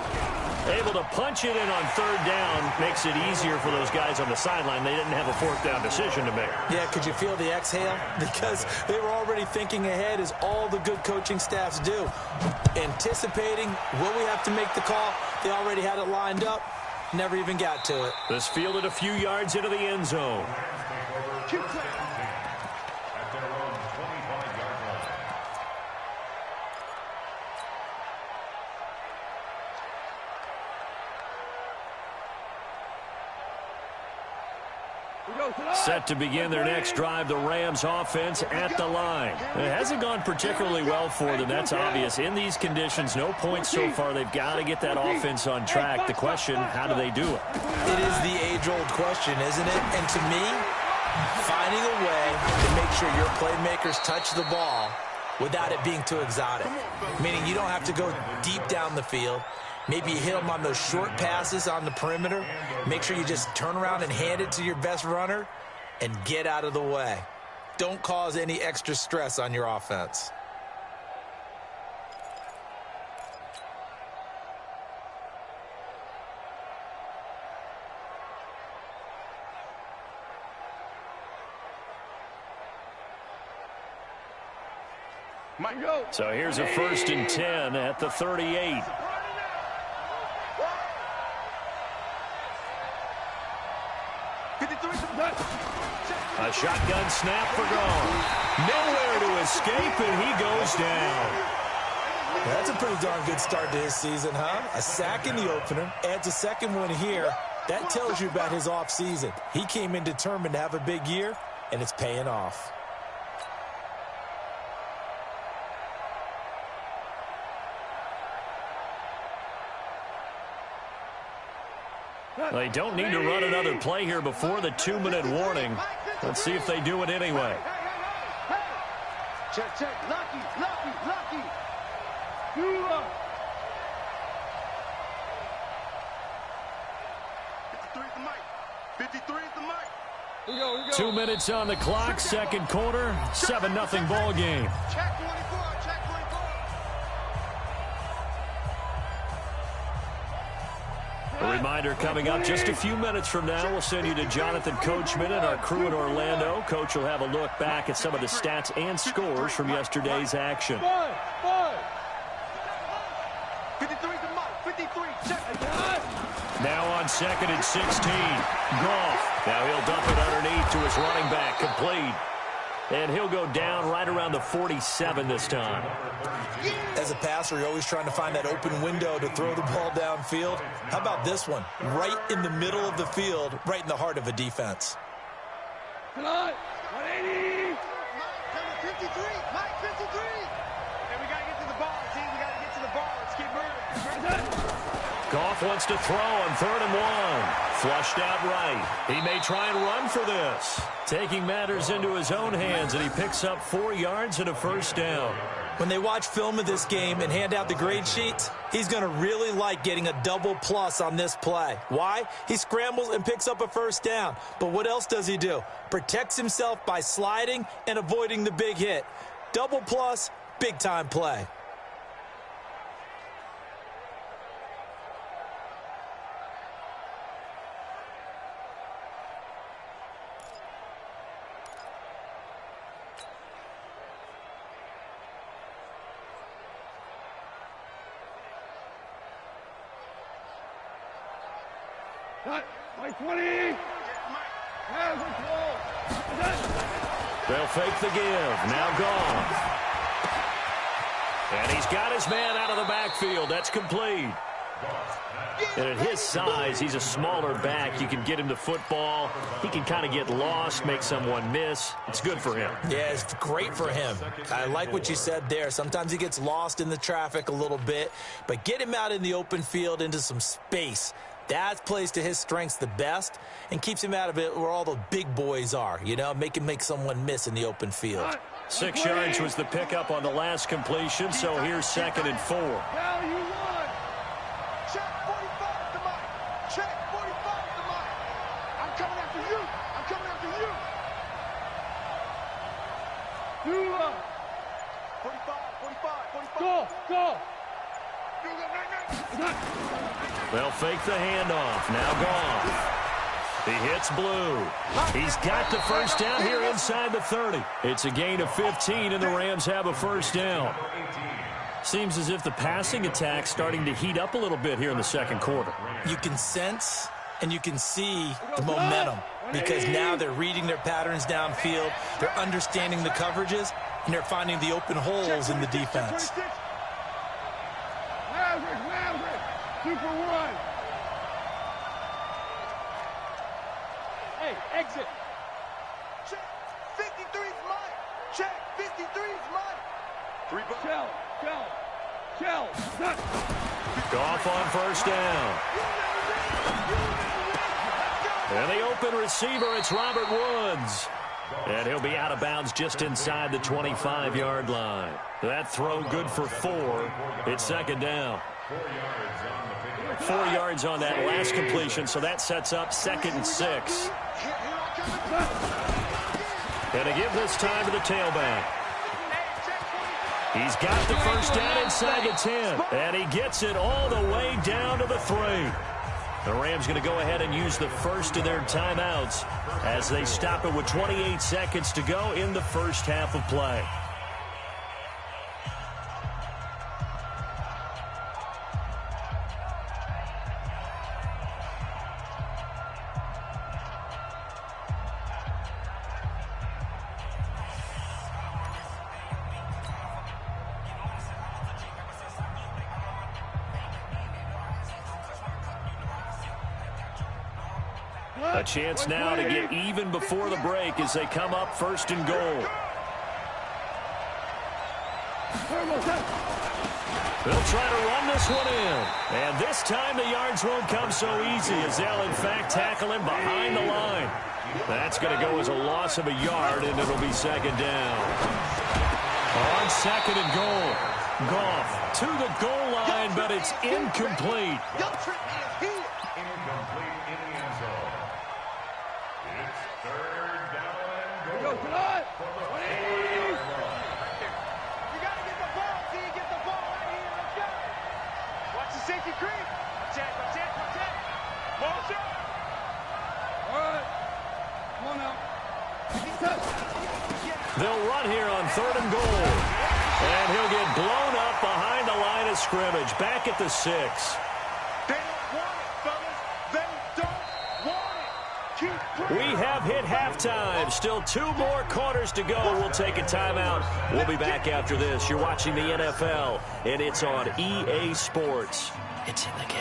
Able to punch it in on 3rd down makes it easier for those guys on the sideline. They didn't have a 4th down decision to make. Yeah, could you feel the exhale? Because they were already thinking ahead, as all the good coaching staffs do. Anticipating, will we have to make the call? They already had it lined up. Never even got to it. This fielded a few yards into the end zone. Set to begin their next drive, the Rams offense at the line. It hasn't gone particularly well for them, that's obvious. In these conditions, no points so far. They've got to get that offense on track. The question, how do they do it? It is the age-old question, isn't it? And to me, finding a way to make sure your playmakers touch the ball without it being too exotic. Meaning you don't have to go deep down the field. Maybe you hit them on those short passes on the perimeter. Make sure you just turn around and hand it to your best runner and get out of the way. Don't cause any extra stress on your offense. So here's a 1st and 10 at the 38. A shotgun snap for Gone. Nowhere to escape, and he goes down. That's a pretty darn good start to his season, huh? A sack in the opener, adds a 2nd one here. That tells you about his offseason. He came in determined to have a big year, and it's paying off. They don't need to run another play here before the 2-minute warning. Let's see if they do it anyway. Check, check. Lucky. 53 is the mic. 2 minutes on the clock, 2nd quarter, 7-0 ball game. Check 24. A reminder coming up just a few minutes from now. We'll send you to Jonathan Coachman and our crew in Orlando. Coach will have a look back at some of the stats and scores from yesterday's action. 53 to Mike. 53. Check. Now on 2nd and 16. Goff. Now he'll dump it underneath to his running back. Complete. And he'll go down right around the 47 this time. As a passer, you're always trying to find that open window to throw the ball downfield. How about this one? Right in the middle of the field, right in the heart of a defense. 180. 53. Mike, 53. And we got to get to the ball, team. We got to get to the ball. Let's keep moving. Goff wants to throw on 3rd and 1. Flushed out right. He may try and run for this. Taking matters into his own hands, and he picks up 4 yards and a 1st down. When they watch film of this game and hand out the grade sheets, he's going to really like getting a double plus on this play. Why? He scrambles and picks up a 1st down. But what else does he do? Protects himself by sliding and avoiding the big hit. Double plus, big-time play. Mike 20. They'll fake the give. Now Goff. And he's got his man out of the backfield. That's complete. And at his size, he's a smaller back. You can get him the football. He can kind of get lost, make someone miss. It's good for him. Yeah, it's great for him. I like what you said there. Sometimes he gets lost in the traffic a little bit, but get him out in the open field into some space. That plays to his strengths the best and keeps him out of it where all the big boys are, you know, make him make someone miss in the open field. 6 yards was the pickup on the last completion, so here's 2nd and 4. Now you won. Check 45 to Mike. Check 45 to Mike. I'm coming after you. I'm coming after you. 45. Go. They'll fake the handoff. Now Goff. He hits Blue. He's got the first down here inside the 30. It's a gain of 15, and the Rams have a first down. Seems as if the passing attack's starting to heat up a little bit here in the second quarter. You can sense and you can see the momentum because now they're reading their patterns downfield, they're understanding the coverages, and they're finding the open holes in the defense. Maverick, 2 for 1. Hey, exit. Check 53's mine. Check 53's mine. 3 bucks. Shell. Goff on first down. And the open receiver, it's Robert Woods. And he'll be out of bounds just inside the 25-yard line. That throw good for 4. It's 2nd down. 4 yards on that last completion, so that sets up 2nd and 6. Gonna give this time to the tailback. He's got the first down inside the 10, and he gets it all the way down to the 3. The Rams going to go ahead and use the first of their timeouts as they stop it with 28 seconds to go in the first half of play. A chance now to get even before the break as they come up 1st and goal. They'll try to run this one in. And this time the yards won't come so easy as they'll in fact tackle him behind the line. That's going to go as a loss of a yard, and it'll be 2nd down. On 2nd and goal. Goff to the goal line, but it's incomplete. Safety creep. Check. Ball shot. All right. Come on now. They'll run here on 3rd and goal. And he'll get blown up behind the line of scrimmage. Back at the 6. They don't want it, fellas. They don't want it. Keep playing. We have hit halftime. Still 2 more quarters to go. We'll take a timeout. We'll be back after this. You're watching the NFL, and it's on EA Sports. It's in the game.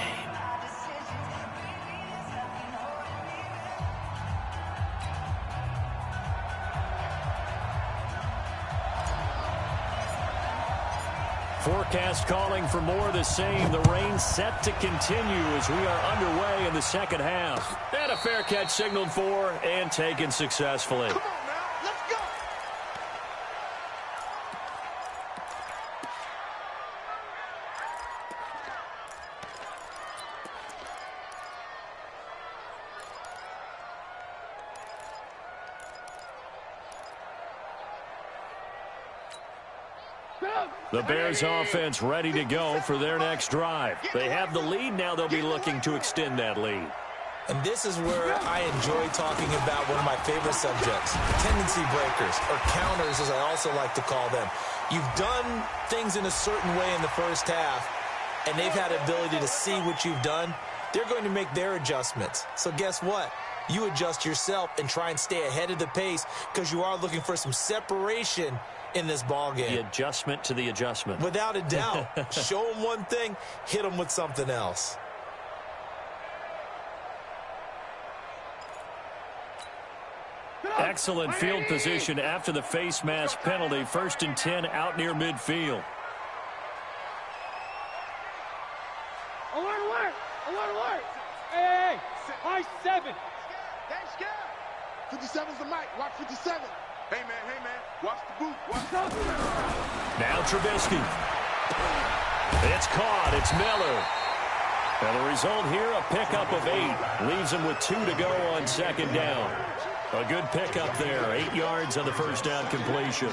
Forecast calling for more of the same. The rain set to continue as we are underway in the second half. And a fair catch signaled for and taken successfully. Come on now, let's go. The Bears offense ready to go for their next drive. They have the lead now. They'll be looking to extend that lead. And this is where I enjoy talking about one of my favorite subjects, tendency breakers, or counters as I also like to call them. You've done things in a certain way in the first half, and they've had the ability to see what you've done. They're going to make their adjustments. So guess what? You adjust yourself and try and stay ahead of the pace because you are looking for some separation in this ball game. The adjustment to the adjustment. Without a doubt. Show them one thing, hit them with something else. Excellent field position after the face mask penalty. 1st and 10 out near midfield. Alert, alert! Alert, alert! Hey! High 7! Hey, scared! 57's the mic. Watch 57. Hey, man, watch the boot. Watch the boot. Now Trubisky. It's caught. It's Miller. And the result here, a pickup of 8. Leaves him with 2 to go on second down. A good pickup there. 8 yards on the first down completion.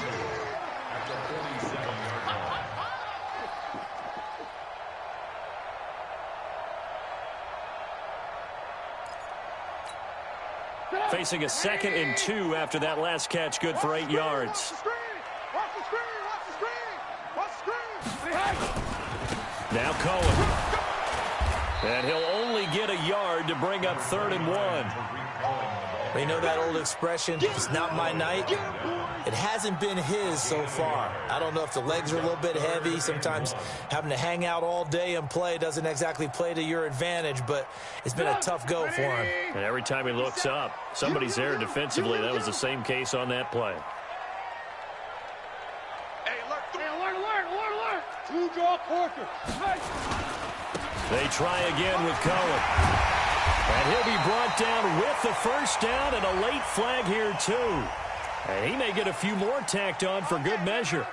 Facing a 2nd and 2 after that last catch, good for 8 yards. Watch the screen. Watch the screen. Now Cohen. And he'll only get a yard to bring up 3rd and 1. You know that old expression, it's not my night? It hasn't been his so far. I don't know if the legs are a little bit heavy. Sometimes having to hang out all day and play doesn't exactly play to your advantage, but it's been a tough go for him. And every time he looks up, somebody's there defensively. That was the same case on that play. Hey, alert. 2-draw Porker. They try again with Cohen. And he'll be brought down with the first down and a late flag here, too. And he may get a few more tacked on for good measure.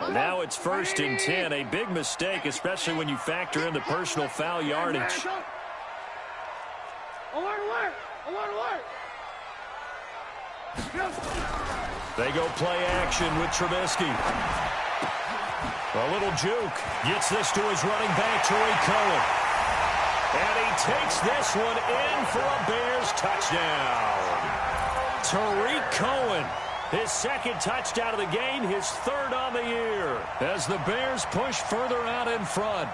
Now it's 1st and 10, a big mistake, especially when you factor in the personal foul yardage. Alert. They go play action with Trubisky. A little juke. Gets this to his running back, Tariq Cohen. And he takes this one in for a Bears touchdown. Tariq Cohen. His 2nd touchdown of the game, his 3rd on the year, as the Bears push further out in front.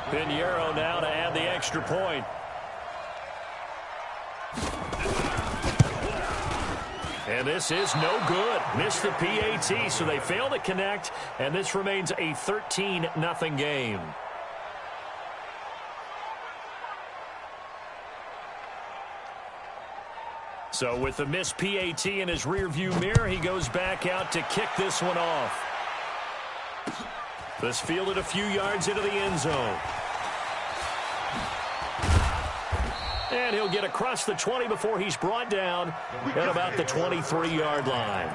Pinheiro now to add the extra point. And this is no good. Missed the PAT, so they fail to connect, and this remains a 13-0 game. So with the missed PAT in his rearview mirror, he goes back out to kick this one off. This fielded a few yards into the end zone. And he'll get across the 20 before he's brought down at about the 23-yard line.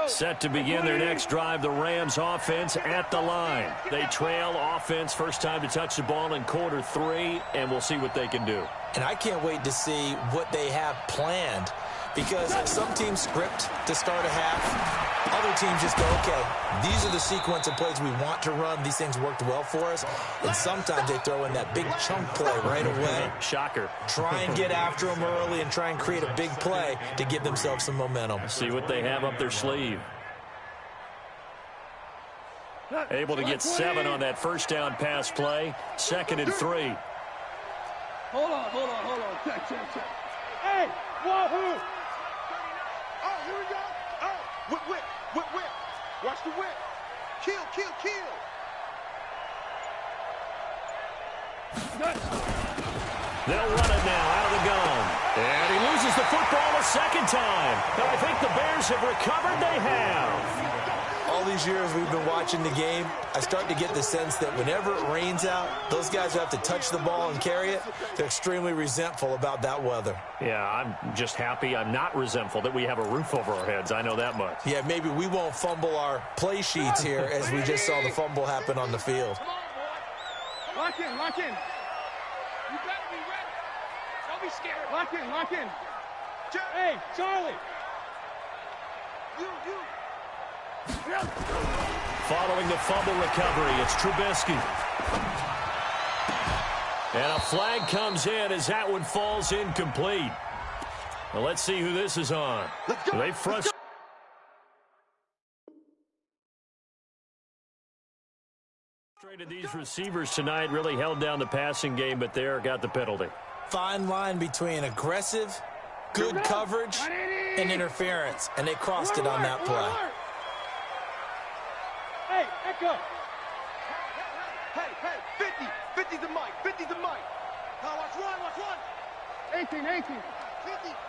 Set to begin their next drive, the Rams offense at the line. They trail offense, first time to touch the ball in quarter 3, and we'll see what they can do. And I can't wait to see what they have planned, because some teams script to start a half. Other teams just go, okay, these are the sequence of plays we want to run. These things worked well for us. And sometimes they throw in that big chunk play right away. Shocker. Try and get after them early and try and create a big play to give themselves some momentum. See what they have up their sleeve. Able to get 7 on that first down pass play. 2nd and 3. Hold on. Check. Hey, wahoo! Oh, here we go. Oh, whip. Watch the whip. Kill. They'll run it now out of the gun. And he loses the football a 2nd time. Now I think the Bears have recovered. They have. All these years we've been watching the game, I start to get the sense that whenever it rains out, those guys who have to touch the ball and carry it, they're extremely resentful about that weather. Yeah, I'm just happy I'm not resentful that we have a roof over our heads. I know that much. Yeah, maybe we won't fumble our play sheets here as we just saw the fumble happen on the field. Lock in. You better be ready. Don't be scared. Lock in. Hey, Charlie. You. Following the fumble recovery, it's Trubisky. And a flag comes in as that one falls incomplete. Well, let's see who this is on. They frustrated these receivers tonight, really held down the passing game, but there got the penalty. Fine line between aggressive, good coverage, and interference, and they crossed it on that play. Hey, Echo. Hey, 50. 50's the mic. 50's the mic. Now watch one. 18. 50.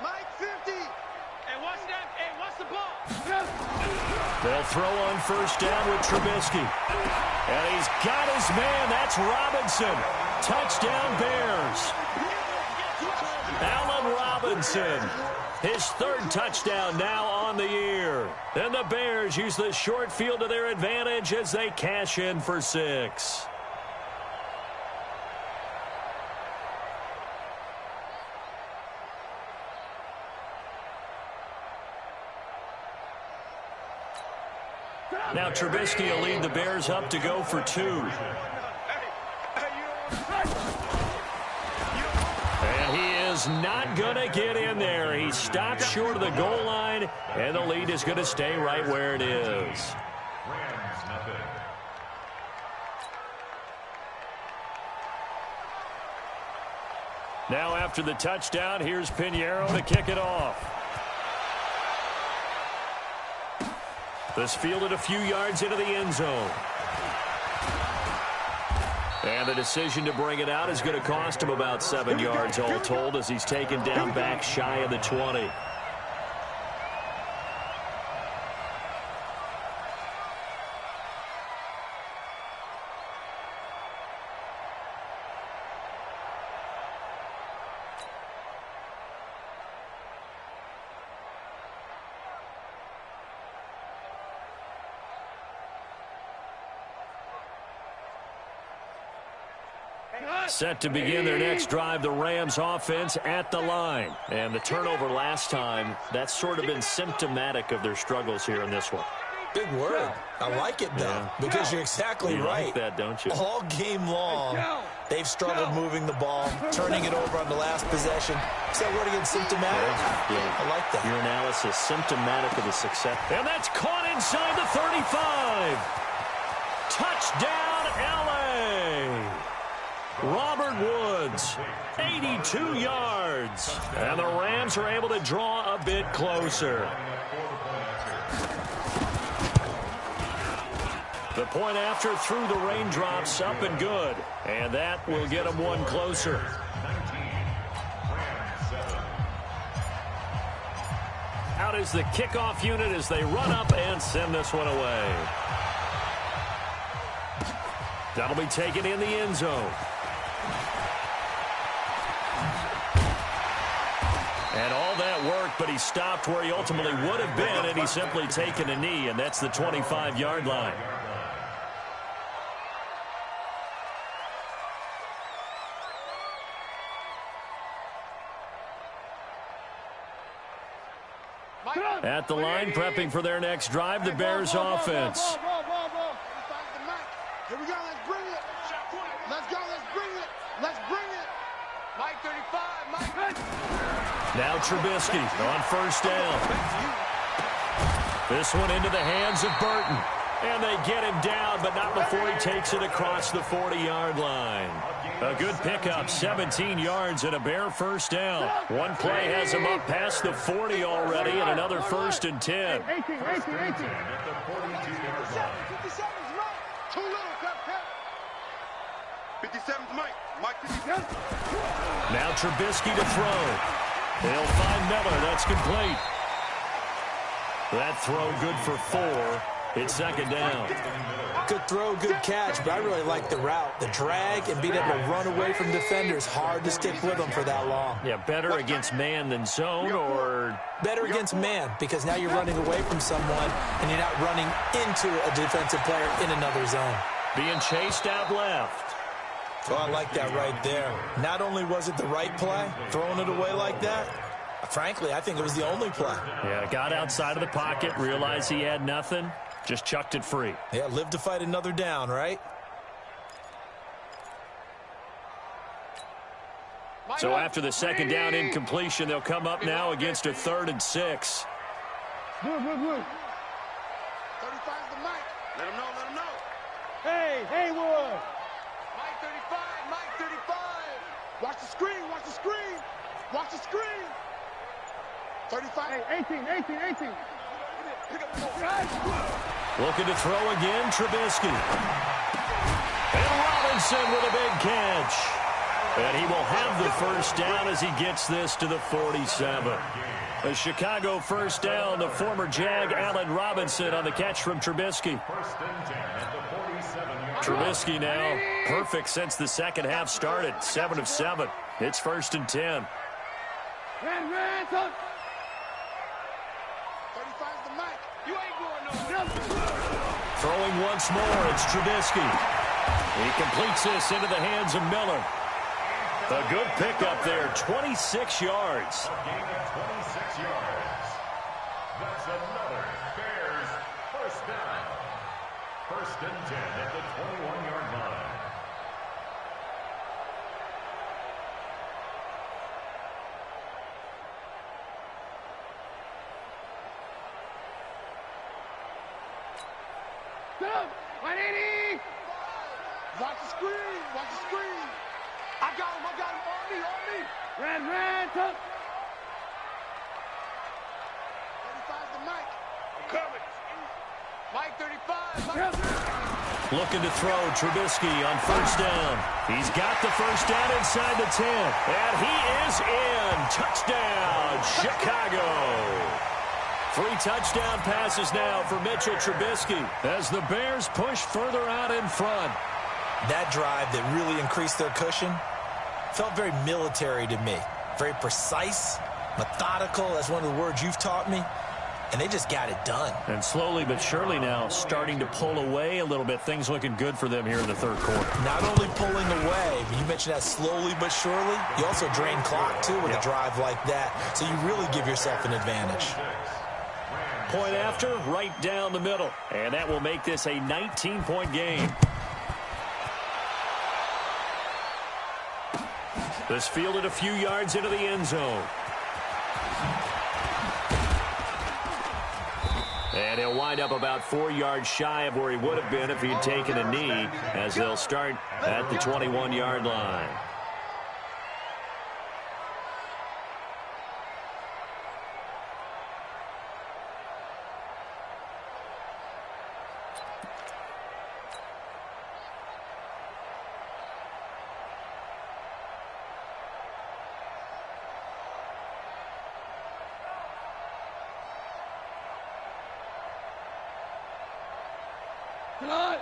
Mike, 50. Hey, watch that. Hey, watch the ball. They'll throw on first down with Trubisky. And he's got his man. That's Robinson. Touchdown, Bears. Allen Robinson. His third touchdown now on the year. And the Bears use the short field to their advantage as they cash in for 6. Now Trubisky will lead the Bears up to go for 2. And he is not going to get in there. He stopped short of the goal line, and the lead is going to stay right where it is. Now after the touchdown, here's Pinheiro to kick it off. This fielded a few yards into the end zone. And the decision to bring it out is going to cost him about 7 yards all told as he's taken down back shy of the 20. Set to begin their next drive, the Rams offense at the line. And the turnover last time, that's sort of been symptomatic of their struggles here in this one. Big word. I like it, though, because you're exactly right. You like that, don't you? All game long, they've struggled moving the ball, turning it over on the last possession. Is that word again, symptomatic? Yeah. I like that. Your analysis, symptomatic of the success. And that's caught inside the 35. Touchdown, L.A. Robert Woods, 82 yards. And the Rams are able to draw a bit closer. The point after through the raindrops, up and good. And that will get them one closer. Out is the kickoff unit as they run up and send this one away. That'll be taken in the end zone. And all that work, but he stopped where he ultimately would have been, and he's simply taken a knee, and that's the 25-yard line. At the line, prepping for their next drive, the Bears offense. Here we go, let's bring it. Let's go, let's bring it. Let's bring it. Mike 35, Mike. Now Trubisky on first down. This one into the hands of Burton. And they get him down, but not before he takes it across the 40-yard line. A good pickup, 17 yards and a Bear first down. One play has him up past the 40 already, and another 1st and 10. 18. 57's Mike. Too little, cut. 57's Mike. Mike 57. Now Trubisky to throw. They'll find Miller. That's complete. That throw good for 4. It's second down. Good throw, good catch, but I really like the route. The drag and being able to run away from defenders. Hard to stick with them for that long. Yeah, better against man than zone, or? Better against man, because now you're running away from someone and you're not running into a defensive player in another zone. Being chased out left. Oh, I like that right there. Not only was it the right play, throwing it away like that, frankly, I think it was the only play. Yeah, got outside of the pocket, realized he had nothing, just chucked it free. Yeah, live to fight another down, right? So after the second down incompletion, they'll come up now against a 3rd and 6. Blue. 35's the mic. Let him know. Hey, Haywood. Mike 35. Watch the screen. 35. Hey, 18. Looking to throw again, Trubisky. And Robinson with a big catch. And he will have the first down as he gets this to the 47. A Chicago first down, the former Jag Allen Robinson on the catch from Trubisky. Trubisky now perfect since the second half started, 7 of 7. It's 1st and 10. 35's the mic. You ain't going nowhere. Throwing once more, it's Trubisky. He completes this into the hands of Miller. A good pickup there, 26 yards. A gain of 26 yards. That's another Bears first down. 1st and 10 at the 21-yard line. Stop! 180! Watch the screen! I got him! On me! Red, tuck! 35's the mic. I'm coming. Mike 35. Looking to throw, Trubisky on first down. He's got the first down inside the 10. And he is in. Touchdown, Chicago. 3 touchdown passes now for Mitchell Trubisky as the Bears push further out in front. That drive that really increased their cushion felt very military to me. Very precise, methodical. That's one of the words you've taught me. And they just got it done. And slowly but surely now starting to pull away a little bit. Things looking good for them here in the 3rd quarter. Not only pulling away, but you mentioned that slowly but surely. You also drain clock, too, with a drive like that. So you really give yourself an advantage. Point after, right down the middle. And that will make this a 19-point game. This fielded a few yards into the end zone. And he'll wind up about 4 yards shy of where he would have been if he'd taken a knee, as they'll start at the 21-yard line.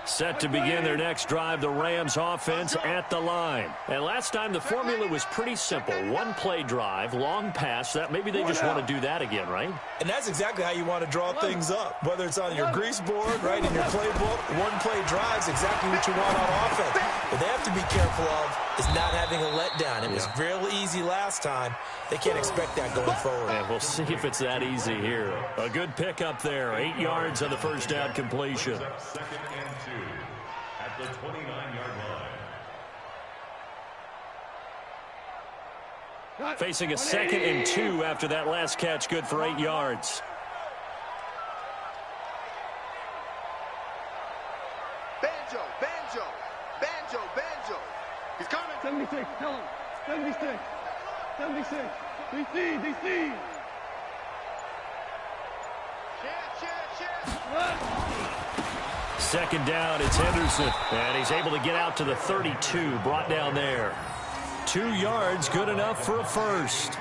Set to begin their next drive, the Rams offense at the line. And last time the formula was pretty simple. 1-play drive, long pass. That maybe they just want to do that again, right? And that's exactly how you want to draw things up. Whether it's on your grease board, right, in your playbook, 1-play drive's exactly what you want on offense. What they have to be careful of is not having a letdown. It was real easy last time. They can't expect that going forward. And we'll see if it's that easy here. A good pickup there. 8 yards on the first down completion. 2nd and 2 at the 29-yard line. Facing a 2nd and 2 after that last catch, good for 8 yards. Banjo. He's coming. 76, tell him. 76. DC. Second down, it's Henderson. And he's able to get out to the 32, brought down there. 2 yards, good enough for a first.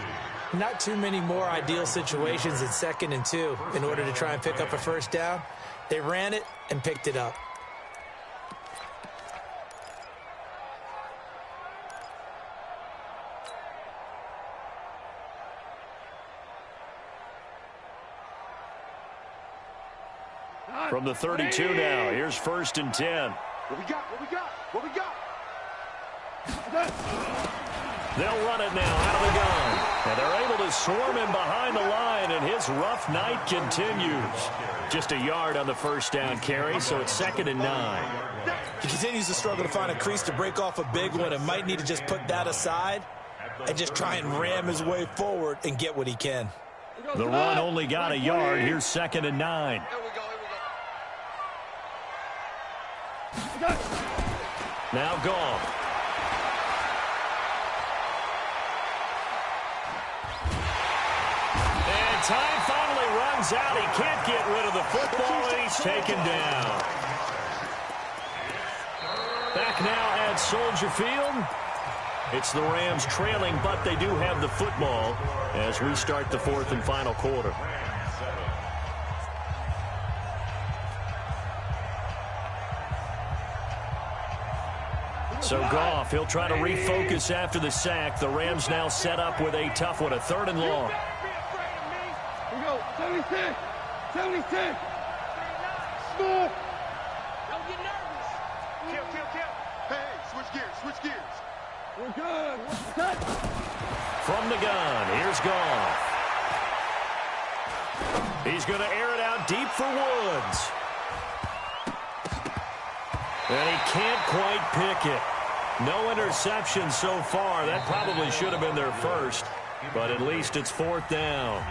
Not too many more ideal situations in 2nd and 2 in order to try and pick up a first down. They ran it and picked it up. From the 32 now, here's 1st and 10. What we got? They'll run it now out of the gun. And they're able to swarm him behind the line, and his rough night continues. Just a yard on the first down carry, so it's 2nd and 9. He continues to struggle to find a crease to break off a big one and might need to just put that aside and just try and ram his way forward and get what he can. The run only got a yard. Here's 2nd and 9. Now Goff. And time finally runs out. He can't get rid of the football, and he's taken down. Back now at Soldier Field. It's the Rams trailing, but they do have the football as we start the 4th and final quarter. So Goff, he'll try to refocus after the sack. The Rams now set up with a tough one, a 3rd and long. Here we go. 76. 76. Small. Don't get nervous. Kill. Hey, switch gears. We're good. Cut. From the gun, here's Goff. He's going to air it out deep for Woods. And he can't quite pick it. No interception so far. That probably should have been their first, but at least it's 4th down.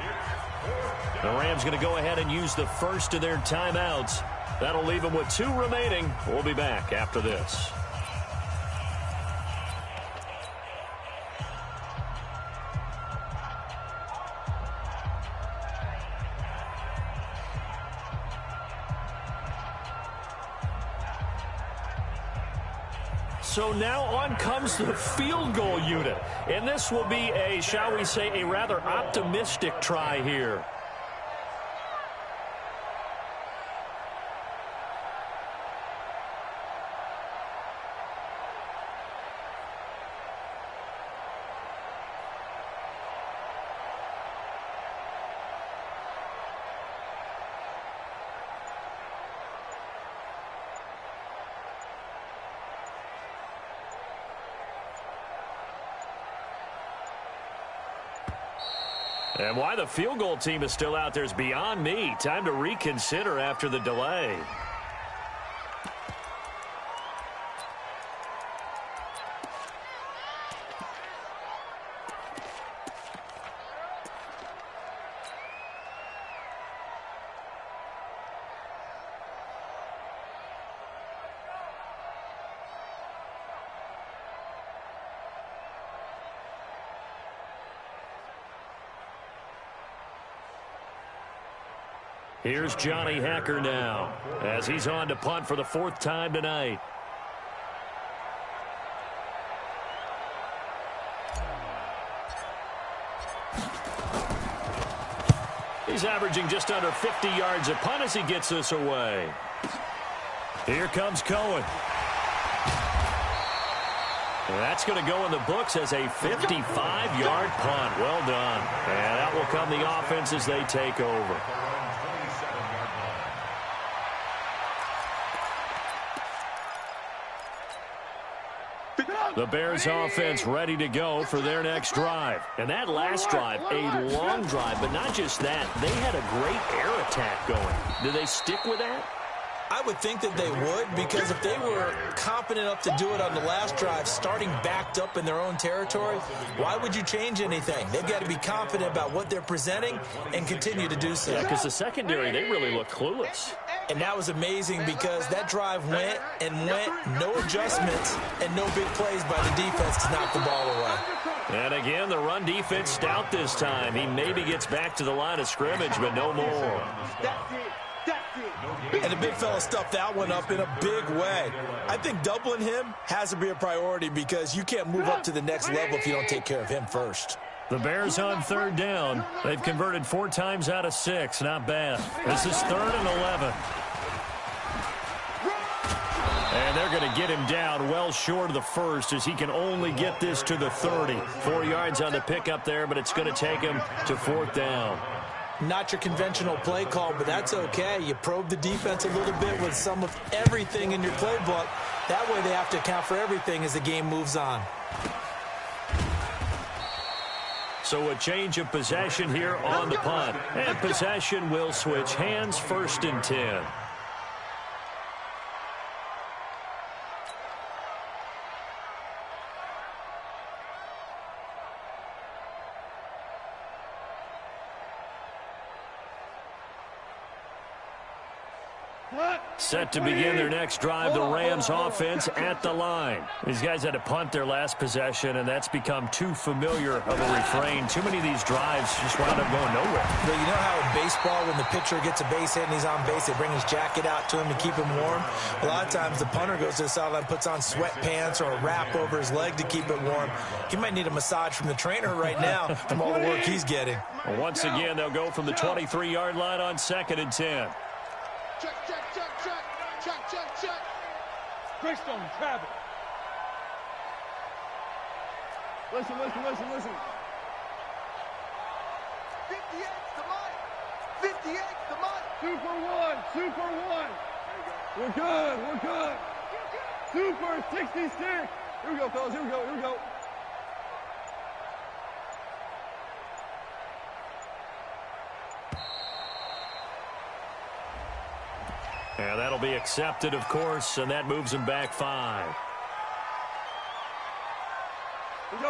The Rams going to go ahead and use the first of their timeouts. That'll leave them with 2 remaining. We'll be back after this. So now on comes the field goal unit. And this will be a, shall we say, a rather optimistic try here. And why the field goal team is still out there is beyond me. Time to reconsider after the delay. Here's Johnny Hacker now as he's on to punt for the 4th time tonight. He's averaging just under 50 yards a punt as he gets this away. Here comes Cohen. That's going to go in the books as a 55-yard punt. Well done. And out will come the offense as they take over. The Bears offense ready to go for their next drive. And that last drive, a long drive, but not just that. They had a great air attack going. Do they stick with that? I would think that they would, because if they were confident enough to do it on the last drive, starting backed up in their own territory, why would you change anything? They've got to be confident about what they're presenting and continue to do so. Yeah, because the secondary, they really look clueless. And that was amazing because that drive went and went, no adjustments and no big plays by the defense to knock the ball away. And again, the run defense stout this time. He maybe gets back to the line of scrimmage, but no more. And the big fella stuffed that one up in a big way. I think doubling him has to be a priority because you can't move up to the next level if you don't take care of him first. The Bears on 3rd down. They've converted 4 times out of 6. Not bad. This is 3rd and 11. And they're going to get him down well short of the first as he can only get this to the 30. 4 yards on the pickup there, but it's going to take him to 4th down. Not your conventional play call, but that's okay. You probe the defense a little bit with some of everything in your playbook. That way they have to account for everything as the game moves on. So a change of possession here on the punt. And possession will switch hands, 1st and 10. Set to begin their next drive, the Rams offense at the line. These guys had to punt their last possession, and that's become too familiar of a refrain. Too many of these drives just wound up going nowhere. But you know how in baseball, when the pitcher gets a base hit and he's on base, they bring his jacket out to him to keep him warm? A lot of times the punter goes to the sideline, puts on sweatpants or a wrap over his leg to keep it warm. He might need a massage from the trainer right now from all the work he's getting. Well, once again, they'll go from the 23-yard line on 2nd and 10. Check. Greystone, travel. Listen. 58's the mic. 58's the mic. Super 1. We're good. Super 66. Here we go, fellas. Here we go. Yeah, that'll be accepted, of course, and that moves him back 5.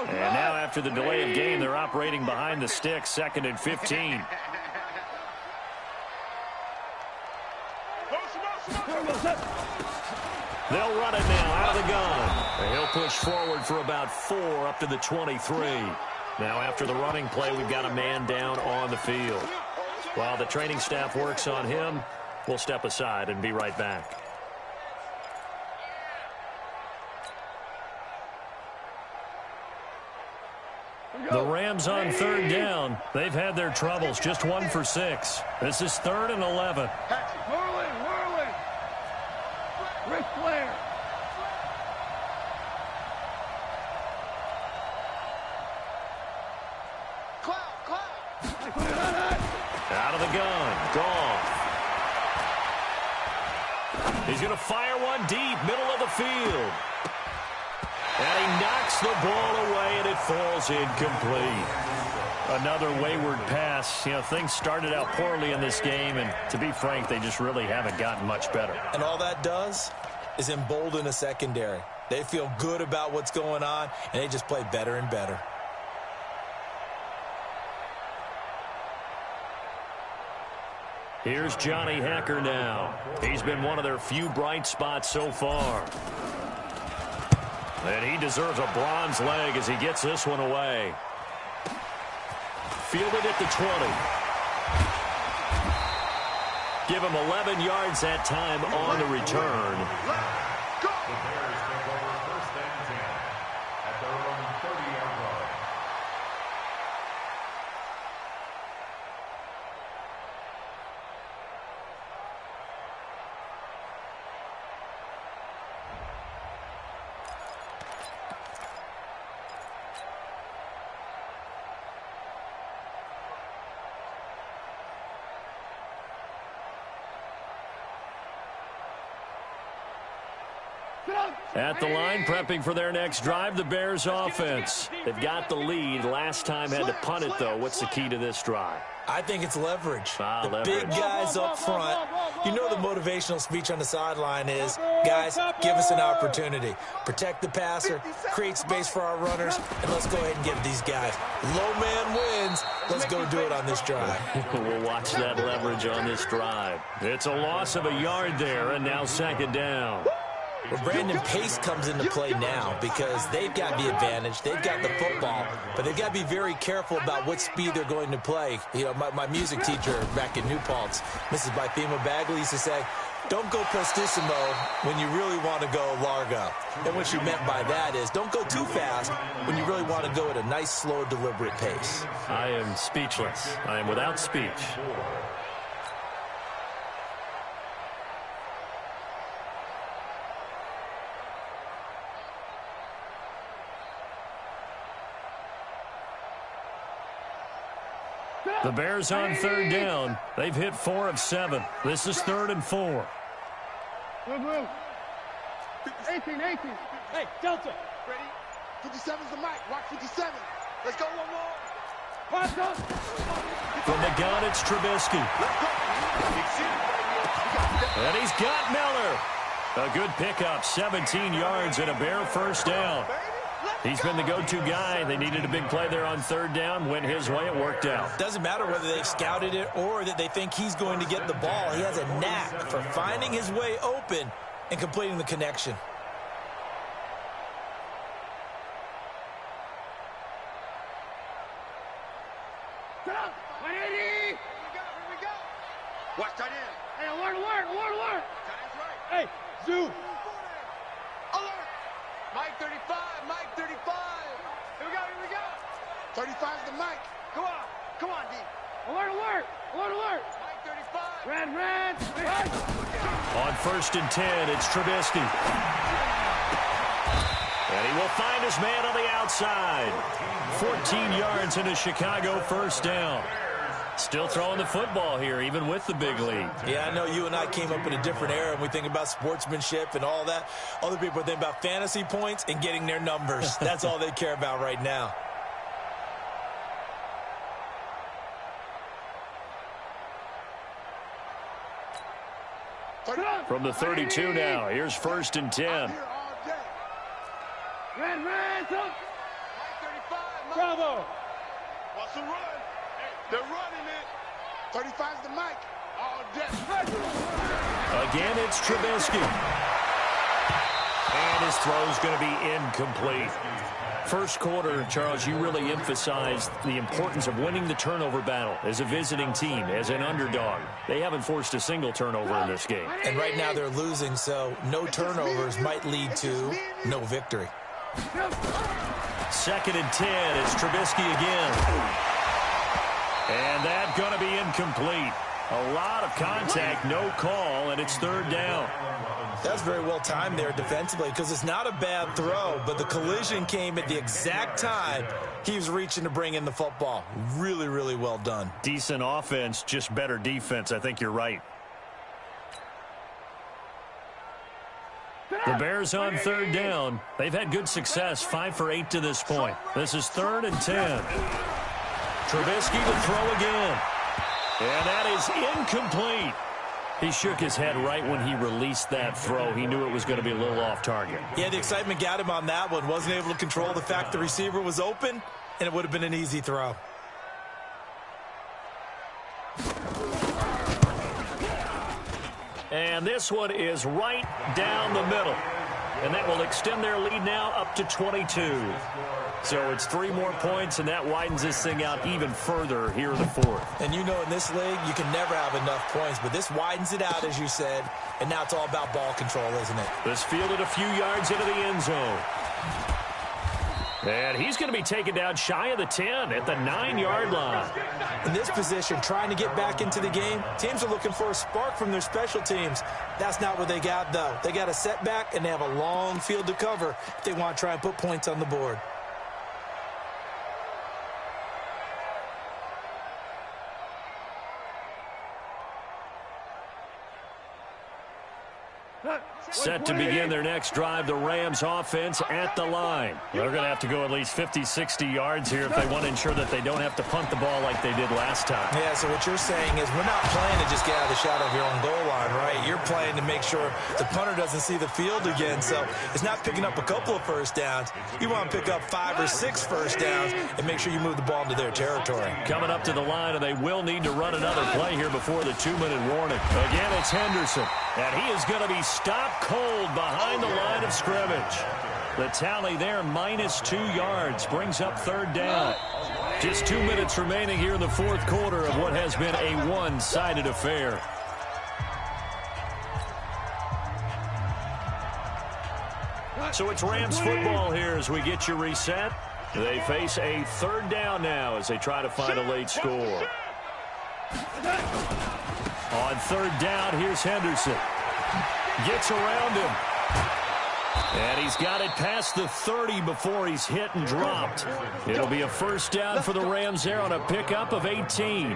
And now after the delay of game, they're operating behind the sticks, 2nd and 15. They'll run it now out of the gun. And he'll push forward for about 4 up to the 23. Now after the running play, we've got a man down on the field. While the training staff works on him, we'll step aside and be right back. The Rams on 3rd down. They've had their troubles, just 1 for 6. This is 3rd and 11. Whirling. Ric Flair. Out of the gun. Goff. He's going to fire one deep, middle of the field. And he knocks the ball away, and it falls incomplete. Another wayward pass. You know, things started out poorly in this game, and to be frank, they just really haven't gotten much better. And all that does is embolden a secondary. They feel good about what's going on, and they just play better and better. Here's Johnny Hacker now. He's been one of their few bright spots so far. And he deserves a bronze leg as he gets this one away. Fielded at the 20. Give him 11 yards that time on the return. The Bears take over 1st and 10 at their own 30-yard line. At the line, prepping for their next drive, the Bears offense. They've got the lead. Last time had to punt it, though. What's the key to this drive? I think it's leverage. Leverage. Big guys up front. You know the motivational speech on the sideline is, guys, give us an opportunity. Protect the passer, create space for our runners, and let's go ahead and give these guys. Low man wins. Let's go do it on this drive. We'll watch that leverage on this drive. It's a loss of a yard there, and now 2nd down. Well, Brandon, pace comes into play now because they've got the advantage. They've got the football, but they've got to be very careful about what speed they're going to play. You know, my music teacher back in New Paltz, Mrs. Bythema Bagley, used to say, don't go prestissimo when you really want to go largo. And what she meant by that is don't go too fast when you really want to go at a nice, slow, deliberate pace. I am speechless. I am without speech. The Bears on 3rd down. They've hit 4 of 7. This is 3rd and 4. Blue. 18. Hey, Delta. Ready? 57's the mic. Watch 57. Let's go one more. Pass up. From the gun, it's Trubisky. And he's got Miller. A good pickup, 17 yards and a Bear 1st down. He's been the go-to guy. They needed a big play there on third down. Went his way. It worked out. Doesn't matter whether they've scouted it or that they think he's going to get the ball. He has a knack for finding his way open and completing the connection. Watch tight end. Hey, alert. Hey, Zoo. Alert. Mike 35. Here we go. 35's the mic. Come on, D. Alert. Mike 35. Red. On 1st and 10, it's Trubisky. And he will find his man on the outside. 14 yards into Chicago, first down. Still throwing the football here, even with the big lead. Yeah, I know you and I came up in a different era, and we think about sportsmanship and all that. Other people are thinking about fantasy points and getting their numbers. That's all they care about right now. From the 32 now, here's 1st and 10. Red. Bravo. What's the run? They're running it. 35's the mic. All day. Again, it's Trubisky. And his throw's going to be incomplete. First quarter, Charles, you really emphasized the importance of winning the turnover battle as a visiting team, as an underdog. They haven't forced a single turnover in this game. And right now they're losing, so no turnovers might lead to no victory. 2nd and 10, it's Trubisky again. And that's going to be incomplete. A lot of contact, no call, and it's 3rd down. That's very well timed there defensively because it's not a bad throw, but the collision came at the exact time he was reaching to bring in the football. Really, really well done. Decent offense, just better defense. I think you're right. The Bears on 3rd down. They've had good success, 5 for 8 to this point. This is 3rd and 10. Trubisky to throw again. And that is incomplete. He shook his head right when he released that throw. He knew it was going to be a little off target. Yeah, the excitement got him on that one. Wasn't able to control the fact the receiver was open, and it would have been an easy throw. And this one is right down the middle. And that will extend their lead now up to 22. So it's 3 more points, and that widens this thing out even further here in the 4th. And you know in this league, you can never have enough points, but this widens it out, as you said, and now it's all about ball control, isn't it? This fielded a few yards into the end zone. And he's going to be taken down shy of the 10 at the 9-yard line. In this position, trying to get back into the game, teams are looking for a spark from their special teams. That's not what they got, though. They got a setback, and they have a long field to cover if they want to try and put points on the board. Set to begin their next drive, the Rams offense at the line. They're going to have to go at least 50, 60 yards here if they want to ensure that they don't have to punt the ball like they did last time. Yeah, so what you're saying is we're not playing to just get out of the shadow of your own goal line, right? You're playing to make sure the punter doesn't see the field again. So it's not picking up a couple of first downs. You want to pick up 5 or 6 first downs and make sure you move the ball into their territory. Coming up to the line, and they will need to run another play here before the 2-minute warning. Again, it's Henderson, and he is going to be stopped cold behind the line of scrimmage. The tally there, -2 yards, brings up 3rd down. Just 2 minutes remaining here in the 4th quarter of what has been a one-sided affair. So it's Rams football here as we get you reset. They face a 3rd down now as they try to find a late score. On 3rd down, here's Henderson. Gets around him. And he's got it past the 30 before he's hit and dropped. It'll be a first down for the Rams there on a pickup of 18.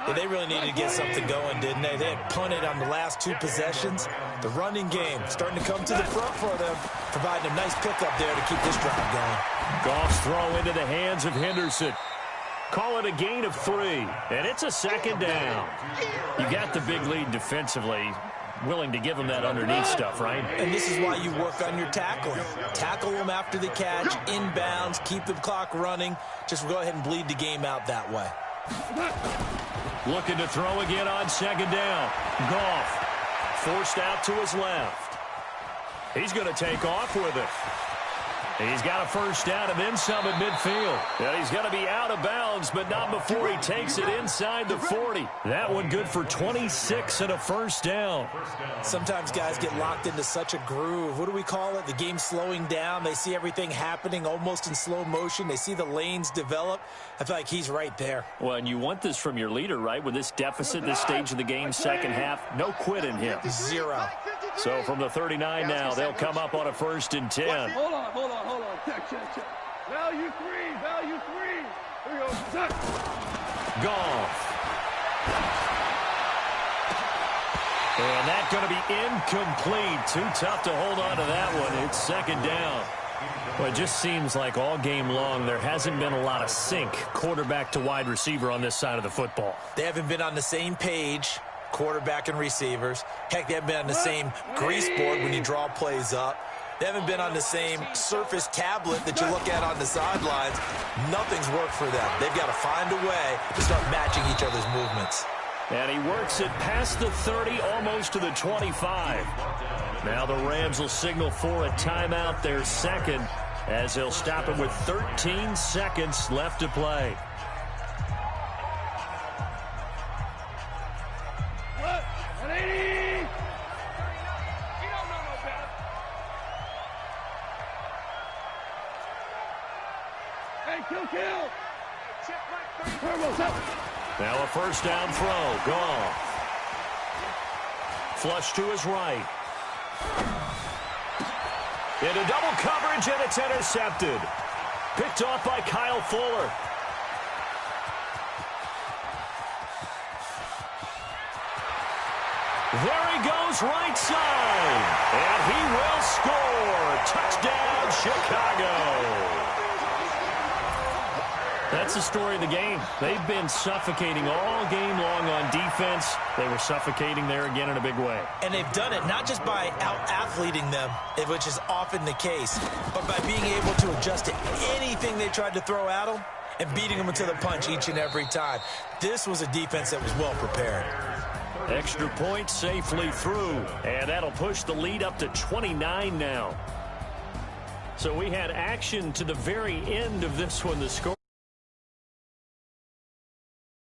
Yeah, they really needed to get something going, didn't they? They had punted on the last 2 possessions. The running game starting to come to the front for them, providing a nice pickup there to keep this drive going. Goff's throw into the hands of Henderson. Call it a gain of 3, and it's a 2nd down. You got the big lead defensively. willing to give him that underneath stuff, right? And this is why you work on your tackling. Tackle them after the catch, inbounds, keep the clock running. Just go ahead and bleed the game out that way. Looking to throw again on second down. Goff forced out to his left. He's going to take off with it. He's got a first down and then some at midfield. And he's going to be out of bounds, but not before he takes it inside the 40. That one good for 26 and a first down. Sometimes guys get locked into such a groove. What do we call it? The game slowing down. They see everything happening almost in slow motion. They see the lanes develop. I feel like he's right there. Well, and you want this from your leader, right? With this deficit, this stage of the game, second half, no quit in him. 0. So from the 39 now, they'll come up on a 1st and 10. Hold on. Check. Value 3. Here we go. Set. Goff. And that's going to be incomplete. Too tough to hold on to that one. It's second down. Well, it just seems like all game long there hasn't been a lot of sync quarterback to wide receiver on this side of the football. They haven't been on the same page, quarterback and receivers. Heck, they haven't been on the same grease board when you draw plays up. They haven't been on the same surface tablet that you look at on the sidelines. Nothing's worked for them. They've got to find a way to start matching each other's movements. And he works it past the 30, almost to the 25. Now the Rams will signal for a timeout, their second, as they'll stop it with 13 seconds left to play. Kill. Now a first down throw. Goff. Flush to his right. Into double coverage, and it's intercepted. Picked off by Kyle Fuller. There he goes, right side. And he will score. Touchdown, Chicago. That's the story of the game. They've been suffocating all game long on defense. They were suffocating there again in a big way. And they've done it not just by out-athleting them, which is often the case, but by being able to adjust to anything they tried to throw at them and beating them to the punch each and every time. This was a defense that was well prepared. Extra point safely through, and that'll push the lead up to 29 now. So we had action to the very end of this one. The score